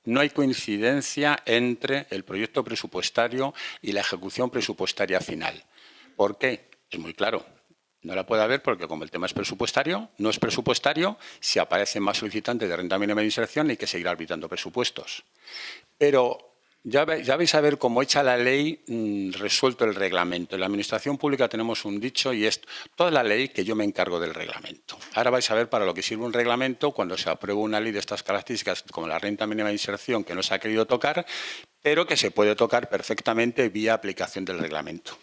No hay coincidencia entre el proyecto presupuestario y la ejecución presupuestaria final. ¿Por qué? Es muy claro. No la puede haber porque como el tema es presupuestario, no es presupuestario, si aparecen más solicitantes de renta mínima de inserción hay que seguir arbitrando presupuestos. Pero ya vais a ver cómo echa la ley resuelto el reglamento. En la Administración Pública tenemos un dicho y es toda la ley que yo me encargo del reglamento. Ahora vais a ver para lo que sirve un reglamento cuando se aprueba una ley de estas características como la renta mínima de inserción que no se ha querido tocar, pero que se puede tocar perfectamente vía aplicación del reglamento.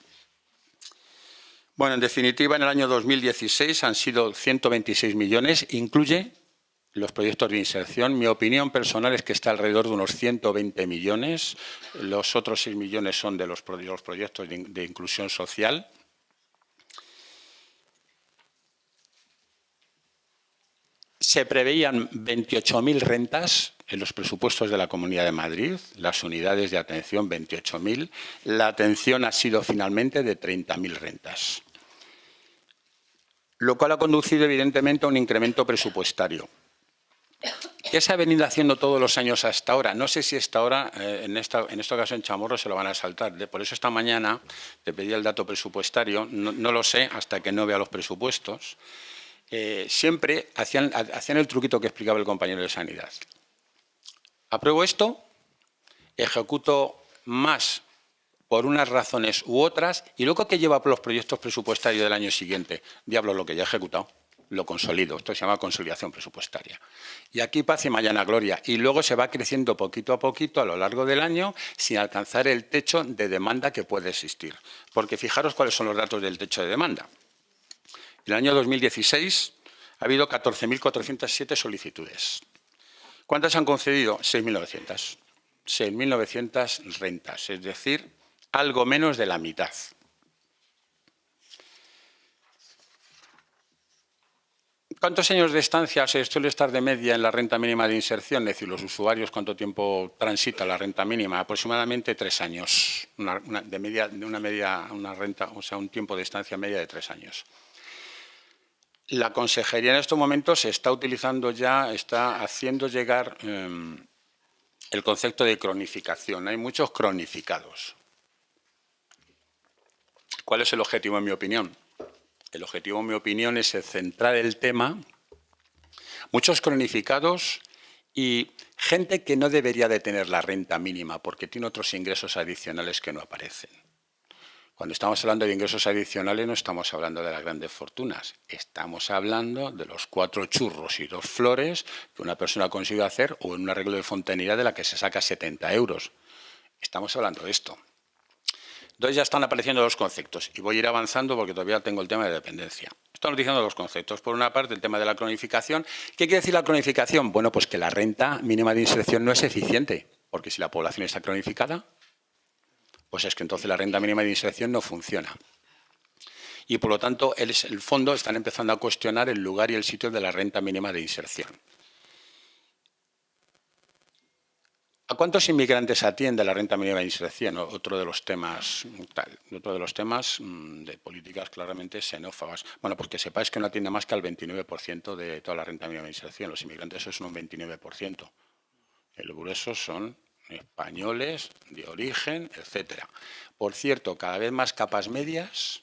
Bueno, en definitiva, en el año 2016 han sido 126 millones, incluye los proyectos de inserción. Mi opinión personal es que está alrededor de unos 120 millones. Los otros 6 millones son de los proyectos de inclusión social. Se preveían 28.000 rentas en los presupuestos de la Comunidad de Madrid, las unidades de atención 28.000. La atención ha sido finalmente de 30.000 rentas, lo cual ha conducido evidentemente a un incremento presupuestario. ¿Qué se ha venido haciendo todos los años hasta ahora? No sé si hasta ahora, en esta ocasión Chamorro se lo van a saltar. Por eso esta mañana te pedí el dato presupuestario, no lo sé hasta que no vea los presupuestos. Siempre hacían el truquito que explicaba el compañero de Sanidad. Apruebo esto, ejecuto más por unas razones u otras, y luego que lleva los proyectos presupuestarios del año siguiente, diablo lo que ya he ejecutado. Lo consolido. Esto se llama consolidación presupuestaria. Y aquí paz y mañana gloria. Y luego se va creciendo poquito a poquito a lo largo del año sin alcanzar el techo de demanda que puede existir. Porque fijaros cuáles son los datos del techo de demanda. En el año 2016 ha habido 14.407 solicitudes. ¿Cuántas han concedido? 6.900. 6.900 rentas, es decir, algo menos de la mitad. ¿Cuántos años de estancia se suele estar de media en la renta mínima de inserción? Es decir, los usuarios, ¿cuánto tiempo transita la renta mínima? Aproximadamente 3 años. Una renta, o sea, un tiempo de estancia media de 3 años. La consejería en estos momentos se está utilizando ya, está haciendo llegar el concepto de cronificación. Hay muchos cronificados. ¿Cuál es el objetivo, en mi opinión? El objetivo, en mi opinión, es centrar el tema. Muchos cronificados y gente que no debería de tener la renta mínima porque tiene otros ingresos adicionales que no aparecen. Cuando estamos hablando de ingresos adicionales no estamos hablando de las grandes fortunas, estamos hablando de los 4 churros y 2 flores que una persona consigue hacer o en un arreglo de fontanería de la que se saca 70 euros. Estamos hablando de esto. Entonces ya están apareciendo los conceptos y voy a ir avanzando porque todavía tengo el tema de dependencia. Estamos diciendo los conceptos. Por una parte, el tema de la cronificación. ¿Qué quiere decir la cronificación? Bueno, pues que la renta mínima de inserción no es eficiente, porque si la población está cronificada, pues es que entonces la renta mínima de inserción no funciona. Y por lo tanto, el fondo están empezando a cuestionar el lugar y el sitio de la renta mínima de inserción. ¿A cuántos inmigrantes atiende la renta mínima de inserción? Otro de los temas de políticas claramente xenófobas. Bueno, pues que sepáis que no atiende más que al 29% de toda la renta mínima de inserción. Los inmigrantes son un 29%. El grueso son españoles, de origen, etcétera. Por cierto, cada vez más capas medias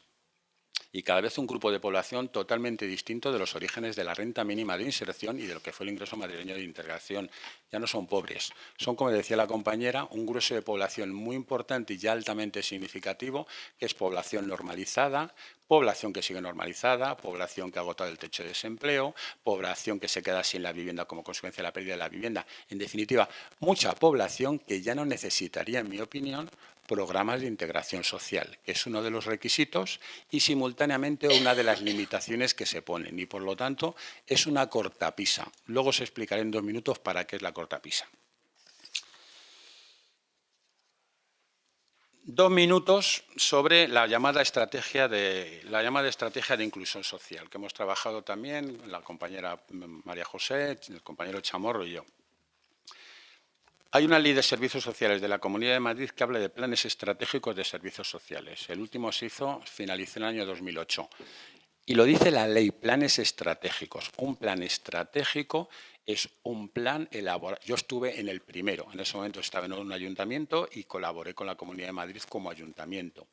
y cada vez un grupo de población totalmente distinto de los orígenes de la renta mínima de inserción y de lo que fue el ingreso madrileño de integración. Ya no son pobres, son, como decía la compañera, un grueso de población muy importante y ya altamente significativo, que es población normalizada, población que sigue normalizada, población que ha agotado el techo de desempleo, población que se queda sin la vivienda como consecuencia de la pérdida de la vivienda. En definitiva, mucha población que ya no necesitaría, en mi opinión, programas de integración social, que es uno de los requisitos y simultáneamente una de las limitaciones que se ponen. Y por lo tanto, es una cortapisa. Luego os explicaré en 2 minutos para qué es la cortapisa. 2 minutos sobre la llamada estrategia de inclusión social, que hemos trabajado también la compañera María José, el compañero Chamorro y yo. Hay una ley de servicios sociales de la Comunidad de Madrid que habla de planes estratégicos de servicios sociales. El último finalizó en el año 2008. Y lo dice la ley, planes estratégicos. Un plan estratégico es un plan elaborado. Yo estuve en el primero. En ese momento estaba en un ayuntamiento y colaboré con la Comunidad de Madrid como ayuntamiento.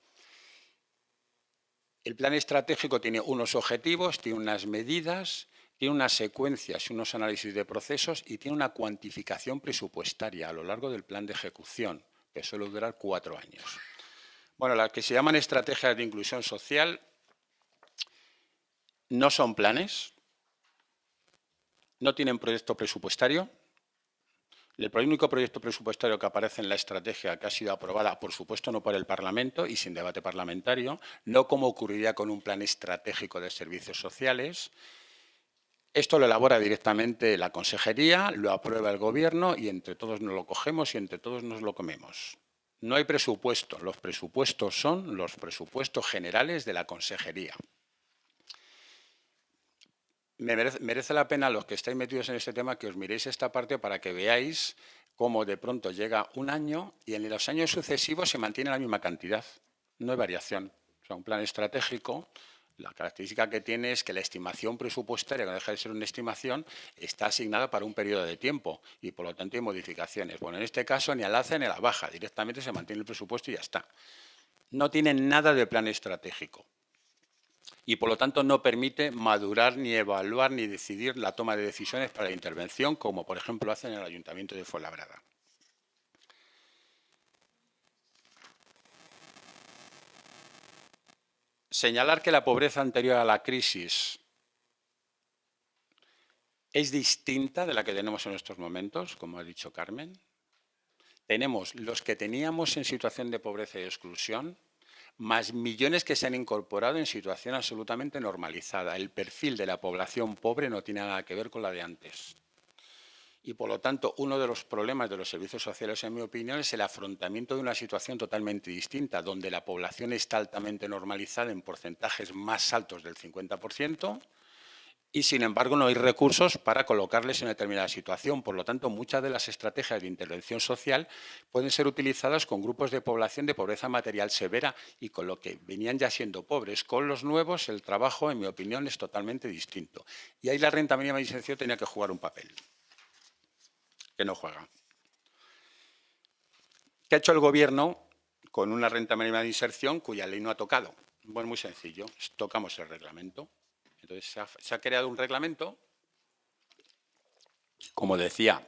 El plan estratégico tiene unos objetivos, tiene unas medidas, tiene unas secuencias y unos análisis de procesos y tiene una cuantificación presupuestaria a lo largo del plan de ejecución, que suele durar 4 años. Bueno, las que se llaman estrategias de inclusión social no son planes, no tienen proyecto presupuestario. El único proyecto presupuestario que aparece en la estrategia que ha sido aprobada, por supuesto, no por el Parlamento y sin debate parlamentario, no como ocurriría con un plan estratégico de servicios sociales. Esto lo elabora directamente la Consejería, lo aprueba el Gobierno y entre todos nos lo cogemos y entre todos nos lo comemos. No hay presupuesto, los presupuestos son los presupuestos generales de la Consejería. Merece la pena, los que estáis metidos en este tema, que os miréis esta parte para que veáis cómo de pronto llega un año y en los años sucesivos se mantiene la misma cantidad. No hay variación. O sea, un plan estratégico, la característica que tiene es que la estimación presupuestaria, que no deja de ser una estimación, está asignada para un periodo de tiempo y, por lo tanto, hay modificaciones. Bueno, en este caso, ni al alza ni a la baja. Directamente se mantiene el presupuesto y ya está. No tiene nada de plan estratégico. Y, por lo tanto, no permite madurar, ni evaluar, ni decidir la toma de decisiones para la intervención, como, por ejemplo, hacen en el Ayuntamiento de Fuenlabrada. Señalar que la pobreza anterior a la crisis es distinta de la que tenemos en estos momentos, como ha dicho Carmen. Tenemos los que teníamos en situación de pobreza y exclusión, más millones que se han incorporado en situación absolutamente normalizada. El perfil de la población pobre no tiene nada que ver con la de antes. Y, por lo tanto, uno de los problemas de los servicios sociales, en mi opinión, es el afrontamiento de una situación totalmente distinta, donde la población está altamente normalizada en porcentajes más altos del 50% y, sin embargo, no hay recursos para colocarles en determinada situación. Por lo tanto, muchas de las estrategias de intervención social pueden ser utilizadas con grupos de población de pobreza material severa y con lo que venían ya siendo pobres. Con los nuevos, el trabajo, en mi opinión, es totalmente distinto. Y ahí la renta mínima de inserción tenía que jugar un papel, que no juega. ¿Qué ha hecho el Gobierno con una renta mínima de inserción cuya ley no ha tocado? Bueno, muy sencillo, tocamos el reglamento. Entonces, se ha creado un reglamento, como decía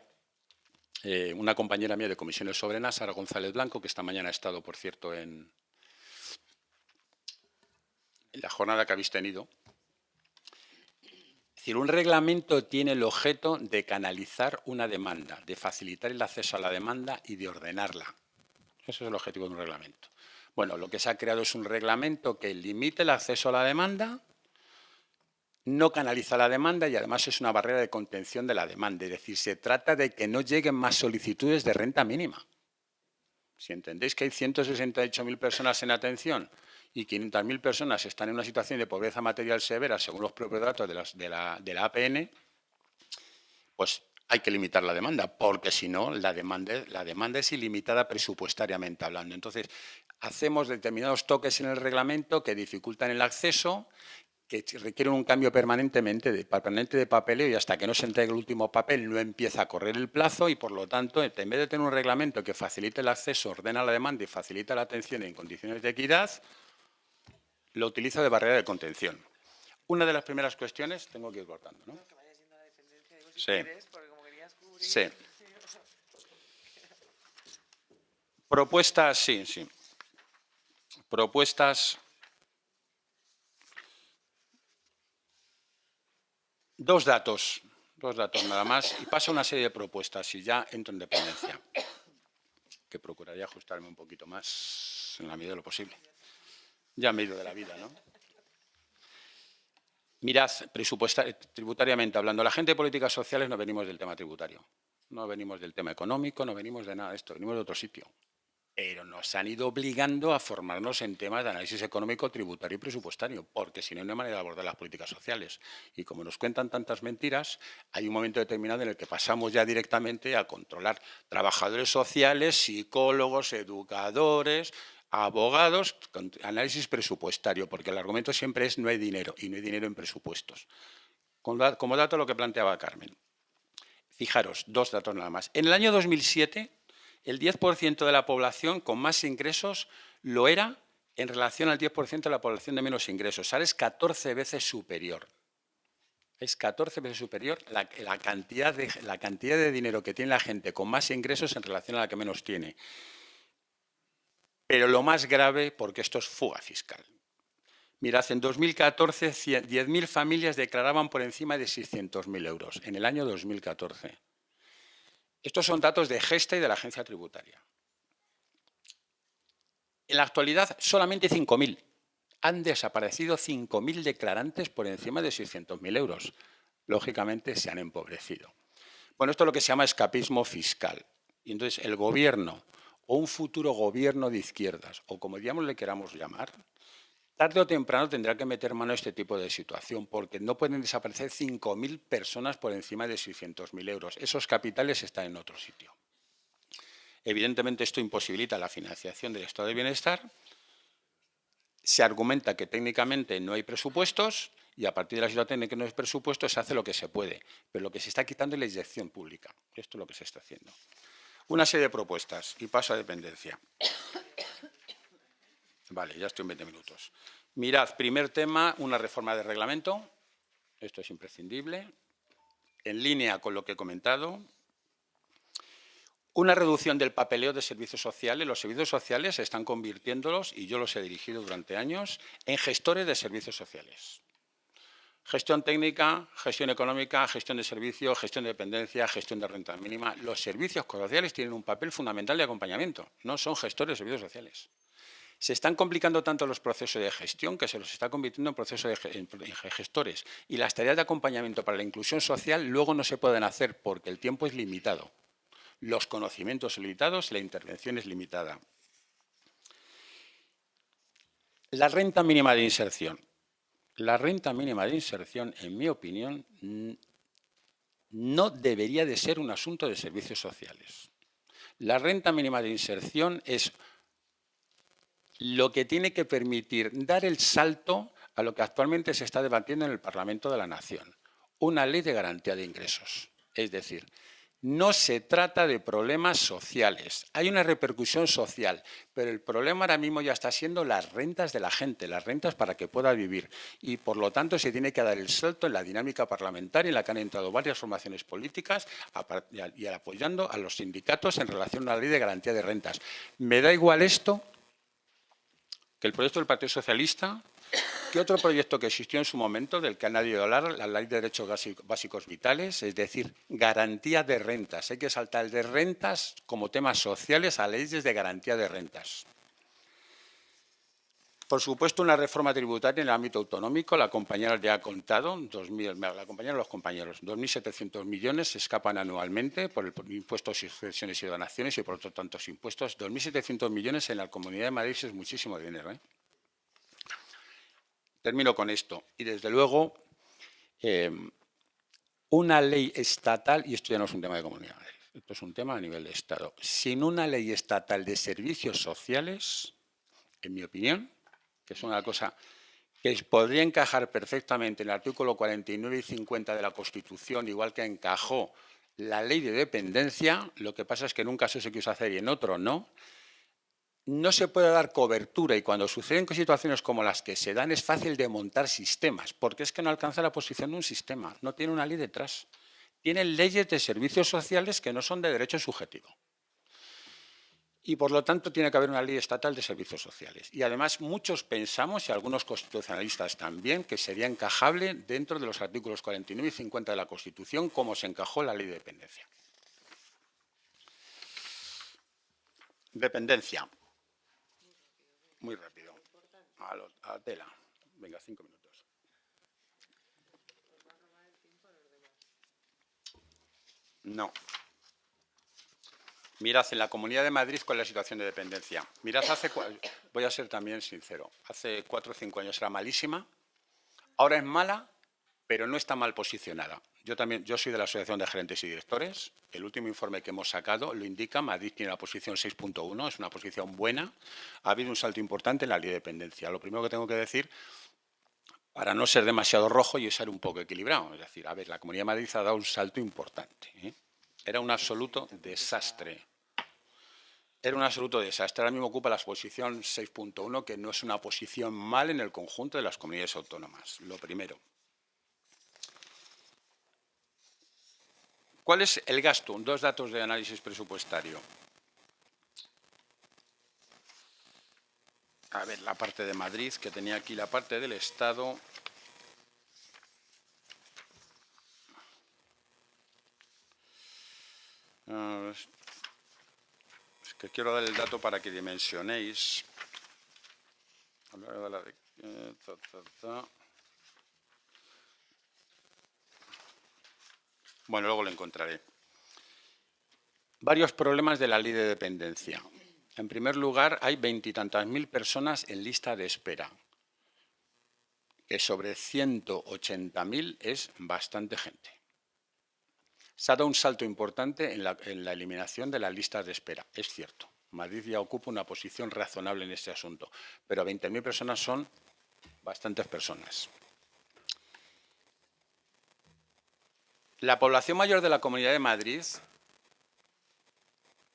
una compañera mía de Comisiones Obreras, Sara González Blanco, que esta mañana ha estado, por cierto, en la jornada que habéis tenido. Es decir, un reglamento tiene el objeto de canalizar una demanda, de facilitar el acceso a la demanda y de ordenarla. Ese es el objetivo de un reglamento. Bueno, lo que se ha creado es un reglamento que limite el acceso a la demanda, no canaliza la demanda y además es una barrera de contención de la demanda. Es decir, se trata de que no lleguen más solicitudes de renta mínima. Si entendéis que hay 168.000 personas en atención y 500.000 personas están en una situación de pobreza material severa, según los propios datos de la APN, pues hay que limitar la demanda, porque si no, la demanda es ilimitada presupuestariamente hablando. Entonces, hacemos determinados toques en el reglamento que dificultan el acceso, que requieren un cambio permanente de papeleo y hasta que no se entregue el último papel no empieza a correr el plazo y, por lo tanto, en vez de tener un reglamento que facilite el acceso, ordena la demanda y facilita la atención en condiciones de equidad, lo utiliza de barrera de contención. Una de las primeras cuestiones, tengo que ir cortando, ¿no? Sí. Sí. Propuestas, sí. Propuestas. Dos datos nada más, y paso a una serie de propuestas y ya entro en dependencia, que procuraría ajustarme un poquito más en la medida de lo posible. Ya me he ido de la vida, ¿no? Mirad, tributariamente hablando, la gente de políticas sociales no venimos del tema tributario, no venimos del tema económico, no venimos de nada de esto, venimos de otro sitio. Pero nos han ido obligando a formarnos en temas de análisis económico, tributario y presupuestario, porque si no, no hay manera de abordar las políticas sociales. Y como nos cuentan tantas mentiras, hay un momento determinado en el que pasamos ya directamente a controlar trabajadores sociales, psicólogos, educadores, abogados, con análisis presupuestario, porque el argumento siempre es no hay dinero, y no hay dinero en presupuestos. Como dato lo que planteaba Carmen. Fijaros, dos datos nada más. En el año 2007... el 10% de la población con más ingresos lo era en relación al 10% de la población de menos ingresos. Ahora es 14 veces superior. Es 14 veces superior la cantidad de dinero que tiene la gente con más ingresos en relación a la que menos tiene. Pero lo más grave, porque esto es fuga fiscal. Mirad, en 2014 10.000 familias declaraban por encima de 600.000 euros. En el año 2014. Estos son datos de Gesta y de la Agencia Tributaria. En la actualidad, solamente 5.000. Han desaparecido 5.000 declarantes por encima de 600.000 euros. Lógicamente, se han empobrecido. Bueno, esto es lo que se llama escapismo fiscal. Y entonces, el Gobierno, o un futuro Gobierno de izquierdas, o como le queramos llamar, tarde o temprano tendrá que meter mano a este tipo de situación, porque no pueden desaparecer 5.000 personas por encima de 600.000 euros. Esos capitales están en otro sitio. Evidentemente, esto imposibilita la financiación del estado de bienestar. Se argumenta que técnicamente no hay presupuestos y a partir de la situación en que no hay presupuestos se hace lo que se puede. Pero lo que se está quitando es la inyección pública. Esto es lo que se está haciendo. Una serie de propuestas y paso a dependencia. Vale, ya estoy en 20 minutos. Mirad, primer tema, una reforma del reglamento. Esto es imprescindible. En línea con lo que he comentado. Una reducción del papeleo de servicios sociales. Los servicios sociales se están convirtiéndolos, y yo los he dirigido durante años, en gestores de servicios sociales. Gestión técnica, gestión económica, gestión de servicios, gestión de dependencia, gestión de renta mínima. Los servicios sociales tienen un papel fundamental de acompañamiento. No son gestores de servicios sociales. Se están complicando tanto los procesos de gestión que se los está convirtiendo en procesos en gestores. Y las tareas de acompañamiento para la inclusión social luego no se pueden hacer porque el tiempo es limitado. Los conocimientos son limitados y la intervención es limitada. La renta mínima de inserción. La renta mínima de inserción, en mi opinión, no debería de ser un asunto de servicios sociales. La renta mínima de inserción es lo que tiene que permitir dar el salto a lo que actualmente se está debatiendo en el Parlamento de la Nación, una ley de garantía de ingresos. Es decir, no se trata de problemas sociales. Hay una repercusión social, pero el problema ahora mismo ya está siendo las rentas de la gente, las rentas para que pueda vivir. Y, por lo tanto, se tiene que dar el salto en la dinámica parlamentaria en la que han entrado varias formaciones políticas y apoyando a los sindicatos en relación a la ley de garantía de rentas. Me da igual esto que el proyecto del Partido Socialista, que otro proyecto que existió en su momento, del que ha nadie hablar, la Ley de Derechos Básicos Vitales, es decir, garantía de rentas. Hay que saltar el de rentas como temas sociales a leyes de garantía de rentas. Por supuesto, una reforma tributaria en el ámbito autonómico, la compañera ya ha contado, la compañera de los compañeros, 2.700 millones se escapan anualmente por el impuesto de sucesiones y donaciones y por otros tantos impuestos. 2.700 millones en la Comunidad de Madrid es muchísimo dinero, ¿eh? Termino con esto. Y, desde luego, una ley estatal, y esto ya no es un tema de Comunidad de Madrid, esto es un tema a nivel de Estado. Sin una ley estatal de servicios sociales, en mi opinión, que es una cosa que podría encajar perfectamente en el artículo 49 y 50 de la Constitución, igual que encajó la ley de dependencia, lo que pasa es que en un caso se quiso hacer y en otro no. No se puede dar cobertura y cuando suceden situaciones como las que se dan es fácil de montar sistemas, porque es que no alcanza la posición de un sistema, no tiene una ley detrás. Tienen leyes de servicios sociales que no son de derecho subjetivo. Y, por lo tanto, tiene que haber una ley estatal de servicios sociales. Y, además, muchos pensamos, y algunos constitucionalistas también, que sería encajable dentro de los artículos 49 y 50 de la Constitución, como se encajó la ley de dependencia. Dependencia. Muy rápido. A la tela. Venga, 5 minutos. No. Mirad, en la Comunidad de Madrid, ¿cuál es la situación de dependencia? Mirad, voy a ser también sincero, hace 4 o 5 años era malísima, ahora es mala, pero no está mal posicionada. Yo soy de la Asociación de Gerentes y Directores, el último informe que hemos sacado lo indica, Madrid tiene la posición 6.1, es una posición buena, ha habido un salto importante en la ley de dependencia. Lo primero que tengo que decir, para no ser demasiado rojo y ser un poco equilibrado, es decir, a ver, la Comunidad de Madrid ha dado un salto importante, ¿eh? Era un absoluto desastre. Era un absoluto desastre. Ahora mismo ocupa la posición 6.1, que no es una posición mal en el conjunto de las comunidades autónomas. Lo primero. ¿Cuál es el gasto? 2 datos de análisis presupuestario. A ver, la parte de Madrid, que tenía aquí la parte del Estado. Es que quiero dar el dato para que dimensionéis. Bueno, luego lo encontraré. Varios problemas de la ley de dependencia. En primer lugar, hay 20 y tantas mil personas en lista de espera, que sobre 180.000 es bastante gente. Se ha dado un salto importante en la eliminación de las listas de espera, es cierto. Madrid ya ocupa una posición razonable en este asunto, pero 20.000 personas son bastantes personas. La población mayor de la Comunidad de Madrid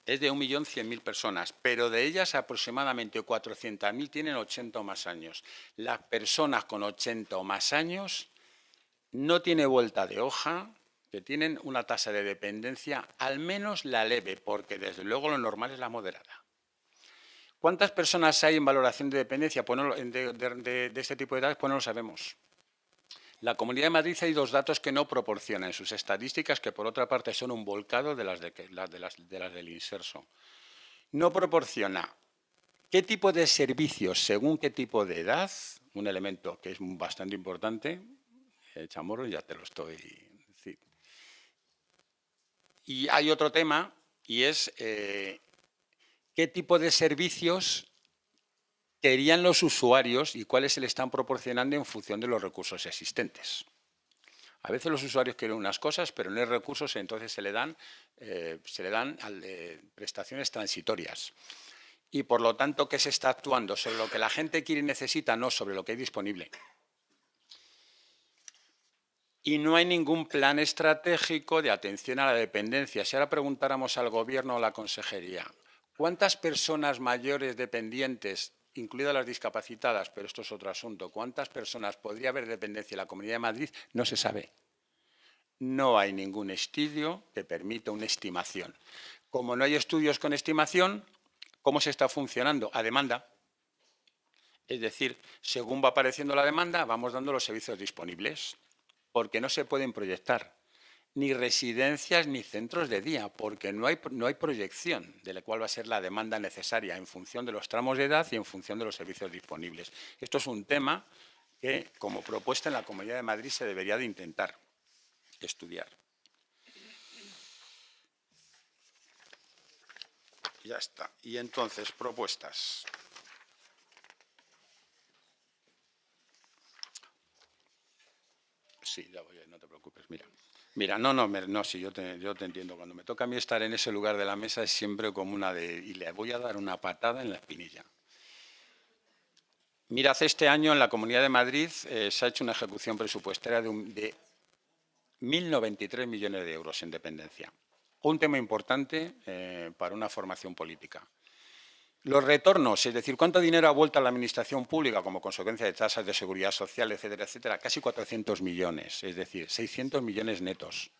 es de 1.100.000 personas, pero de ellas aproximadamente 400.000 tienen 80 o más años. Las personas con 80 o más años no tiene vuelta de hoja, que tienen una tasa de dependencia, al menos la leve, porque desde luego lo normal es la moderada. ¿Cuántas personas hay en valoración de dependencia pues no, de este tipo de edades? Pues no lo sabemos. La Comunidad de Madrid hay 2 datos que no proporciona en sus estadísticas, que por otra parte son un volcado de las del Inserso. No proporciona qué tipo de servicios, según qué tipo de edad, un elemento que es bastante importante, Chamorro, ya te lo estoy diciendo. Y hay otro tema, y es qué tipo de servicios querían los usuarios y cuáles se le están proporcionando en función de los recursos existentes. A veces los usuarios quieren unas cosas, pero no hay recursos, entonces se le dan prestaciones transitorias. Y, por lo tanto, ¿qué se está actuando? Sobre lo que la gente quiere y necesita, no sobre lo que hay disponible. Y no hay ningún plan estratégico de atención a la dependencia. Si ahora preguntáramos al Gobierno o a la Consejería, ¿cuántas personas mayores dependientes, incluidas las discapacitadas, pero esto es otro asunto, cuántas personas podría haber dependencia en la Comunidad de Madrid? No se sabe. No hay ningún estudio que permita una estimación. Como no hay estudios con estimación, ¿cómo se está funcionando? A demanda. Es decir, según va apareciendo la demanda, vamos dando los servicios disponibles, porque no se pueden proyectar ni residencias ni centros de día, porque no hay proyección de la cual va a ser la demanda necesaria en función de los tramos de edad y en función de los servicios disponibles. Esto es un tema que, como propuesta en la Comunidad de Madrid, se debería de intentar estudiar. Ya está. Y entonces, propuestas. Sí, ya voy, no te preocupes. Mira, no, sí, yo te entiendo. Cuando me toca a mí estar en ese lugar de la mesa es siempre como una de... Y le voy a dar una patada en la espinilla. Mirad, este año en la Comunidad de Madrid se ha hecho una ejecución presupuestaria de 1.093 millones de euros en dependencia. Un tema importante para una formación política. Los retornos, es decir, ¿cuánto dinero ha vuelto a la Administración pública como consecuencia de tasas de seguridad social, etcétera, etcétera? Casi 400 millones, es decir, 600 millones netos.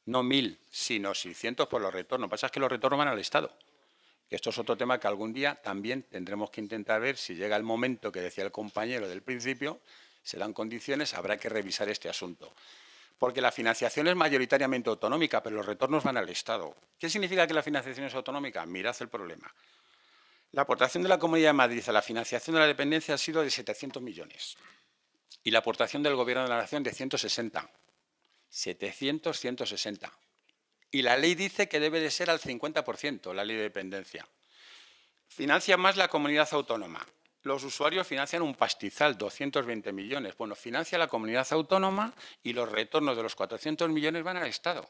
No 1.000, sino 600 por los retornos. Lo que pasa es que los retornos van al Estado. Que esto es otro tema que algún día también tendremos que intentar ver si llega el momento que decía el compañero del principio, se dan condiciones, habrá que revisar este asunto. Porque la financiación es mayoritariamente autonómica, pero los retornos van al Estado. ¿Qué significa que la financiación es autonómica? Mirad el problema. La aportación de la Comunidad de Madrid a la financiación de la dependencia ha sido de 700 millones y la aportación del Gobierno de la Nación de 160. 700, 160. Y la ley dice que debe de ser al 50%, la ley de dependencia. Financia más la comunidad autónoma. Los usuarios financian un pastizal, 220 millones. Bueno, financia la comunidad autónoma y los retornos de los 400 millones van al Estado.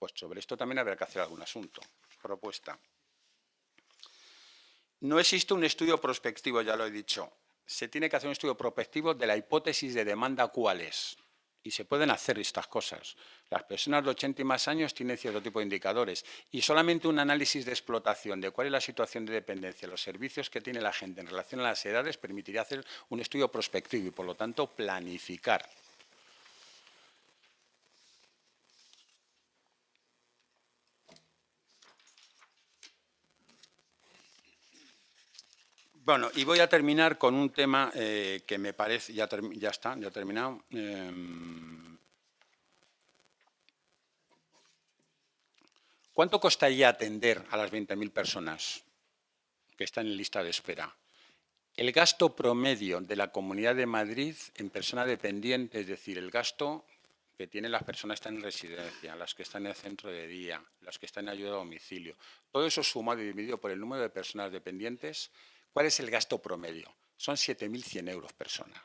Pues sobre esto también habrá que hacer algún asunto. Propuesta. No existe un estudio prospectivo, ya lo he dicho. Se tiene que hacer un estudio prospectivo de la hipótesis de demanda cuál es. Y se pueden hacer estas cosas. Las personas de 80 y más años tienen cierto tipo de indicadores. Y solamente un análisis de explotación de cuál es la situación de dependencia, los servicios que tiene la gente en relación a las edades, permitiría hacer un estudio prospectivo y, por lo tanto, planificar. Bueno, y voy a terminar con un tema que me parece... Ya he terminado. ¿Cuánto costaría atender a las 20.000 personas que están en lista de espera? El gasto promedio de la Comunidad de Madrid en persona dependiente, es decir, el gasto que tienen las personas que están en residencia, las que están en el centro de día, las que están en ayuda a domicilio, todo eso sumado y dividido por el número de personas dependientes, ¿cuál es el gasto promedio? Son 7.100 euros persona.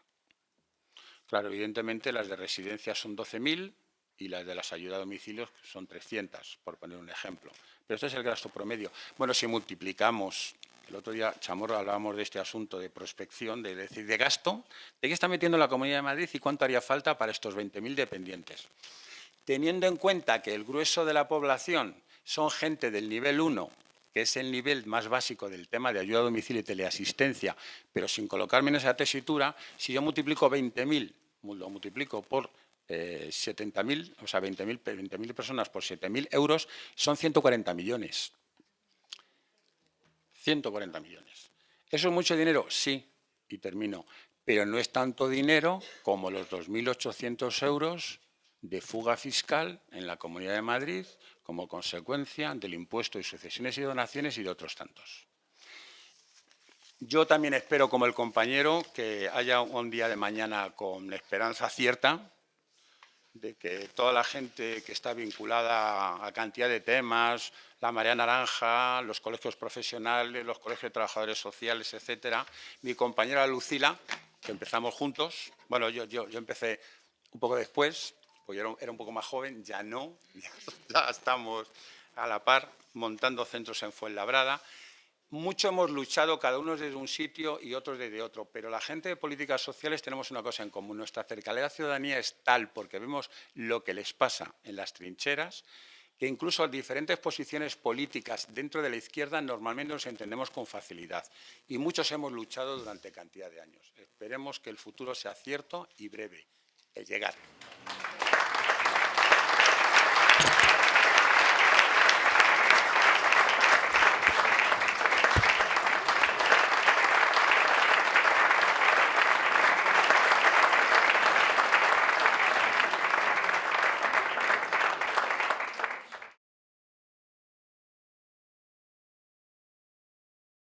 Claro, evidentemente las de residencia son 12.000 y las de las ayudas a domicilio son 300, por poner un ejemplo. Pero este es el gasto promedio. Bueno, si multiplicamos, el otro día, Chamorro, hablábamos de este asunto de prospección, de decir, de gasto, ¿de qué está metiendo la Comunidad de Madrid y cuánto haría falta para estos 20.000 dependientes? Teniendo en cuenta que el grueso de la población son gente del nivel 1, que es el nivel más básico del tema de ayuda a domicilio y teleasistencia, pero sin colocarme en esa tesitura, si yo multiplico 20.000, lo multiplico por 70.000, o sea, 20.000 personas por 7.000 euros, son 140 millones. 140 millones. ¿Eso es mucho dinero? Sí, y termino. Pero no es tanto dinero como los 2.800 euros de fuga fiscal en la Comunidad de Madrid como consecuencia del impuesto de sucesiones y donaciones y de otros tantos. Yo también espero, como el compañero, que haya un día de mañana con esperanza cierta de que toda la gente que está vinculada a cantidad de temas, la Marea Naranja, los colegios profesionales, los colegios de trabajadores sociales, etcétera. Mi compañera Lucila, que empezamos juntos, bueno, yo empecé un poco después, pues yo era un poco más joven, ya no, ya estamos a la par montando centros en Fuenlabrada. Mucho hemos luchado, cada uno desde un sitio y otros desde otro, pero la gente de políticas sociales tenemos una cosa en común. Nuestra cercanía a la ciudadanía es tal, porque vemos lo que les pasa en las trincheras, que incluso diferentes posiciones políticas dentro de la izquierda normalmente nos entendemos con facilidad. Y muchos hemos luchado durante cantidad de años. Esperemos que el futuro sea cierto y breve, el llegar.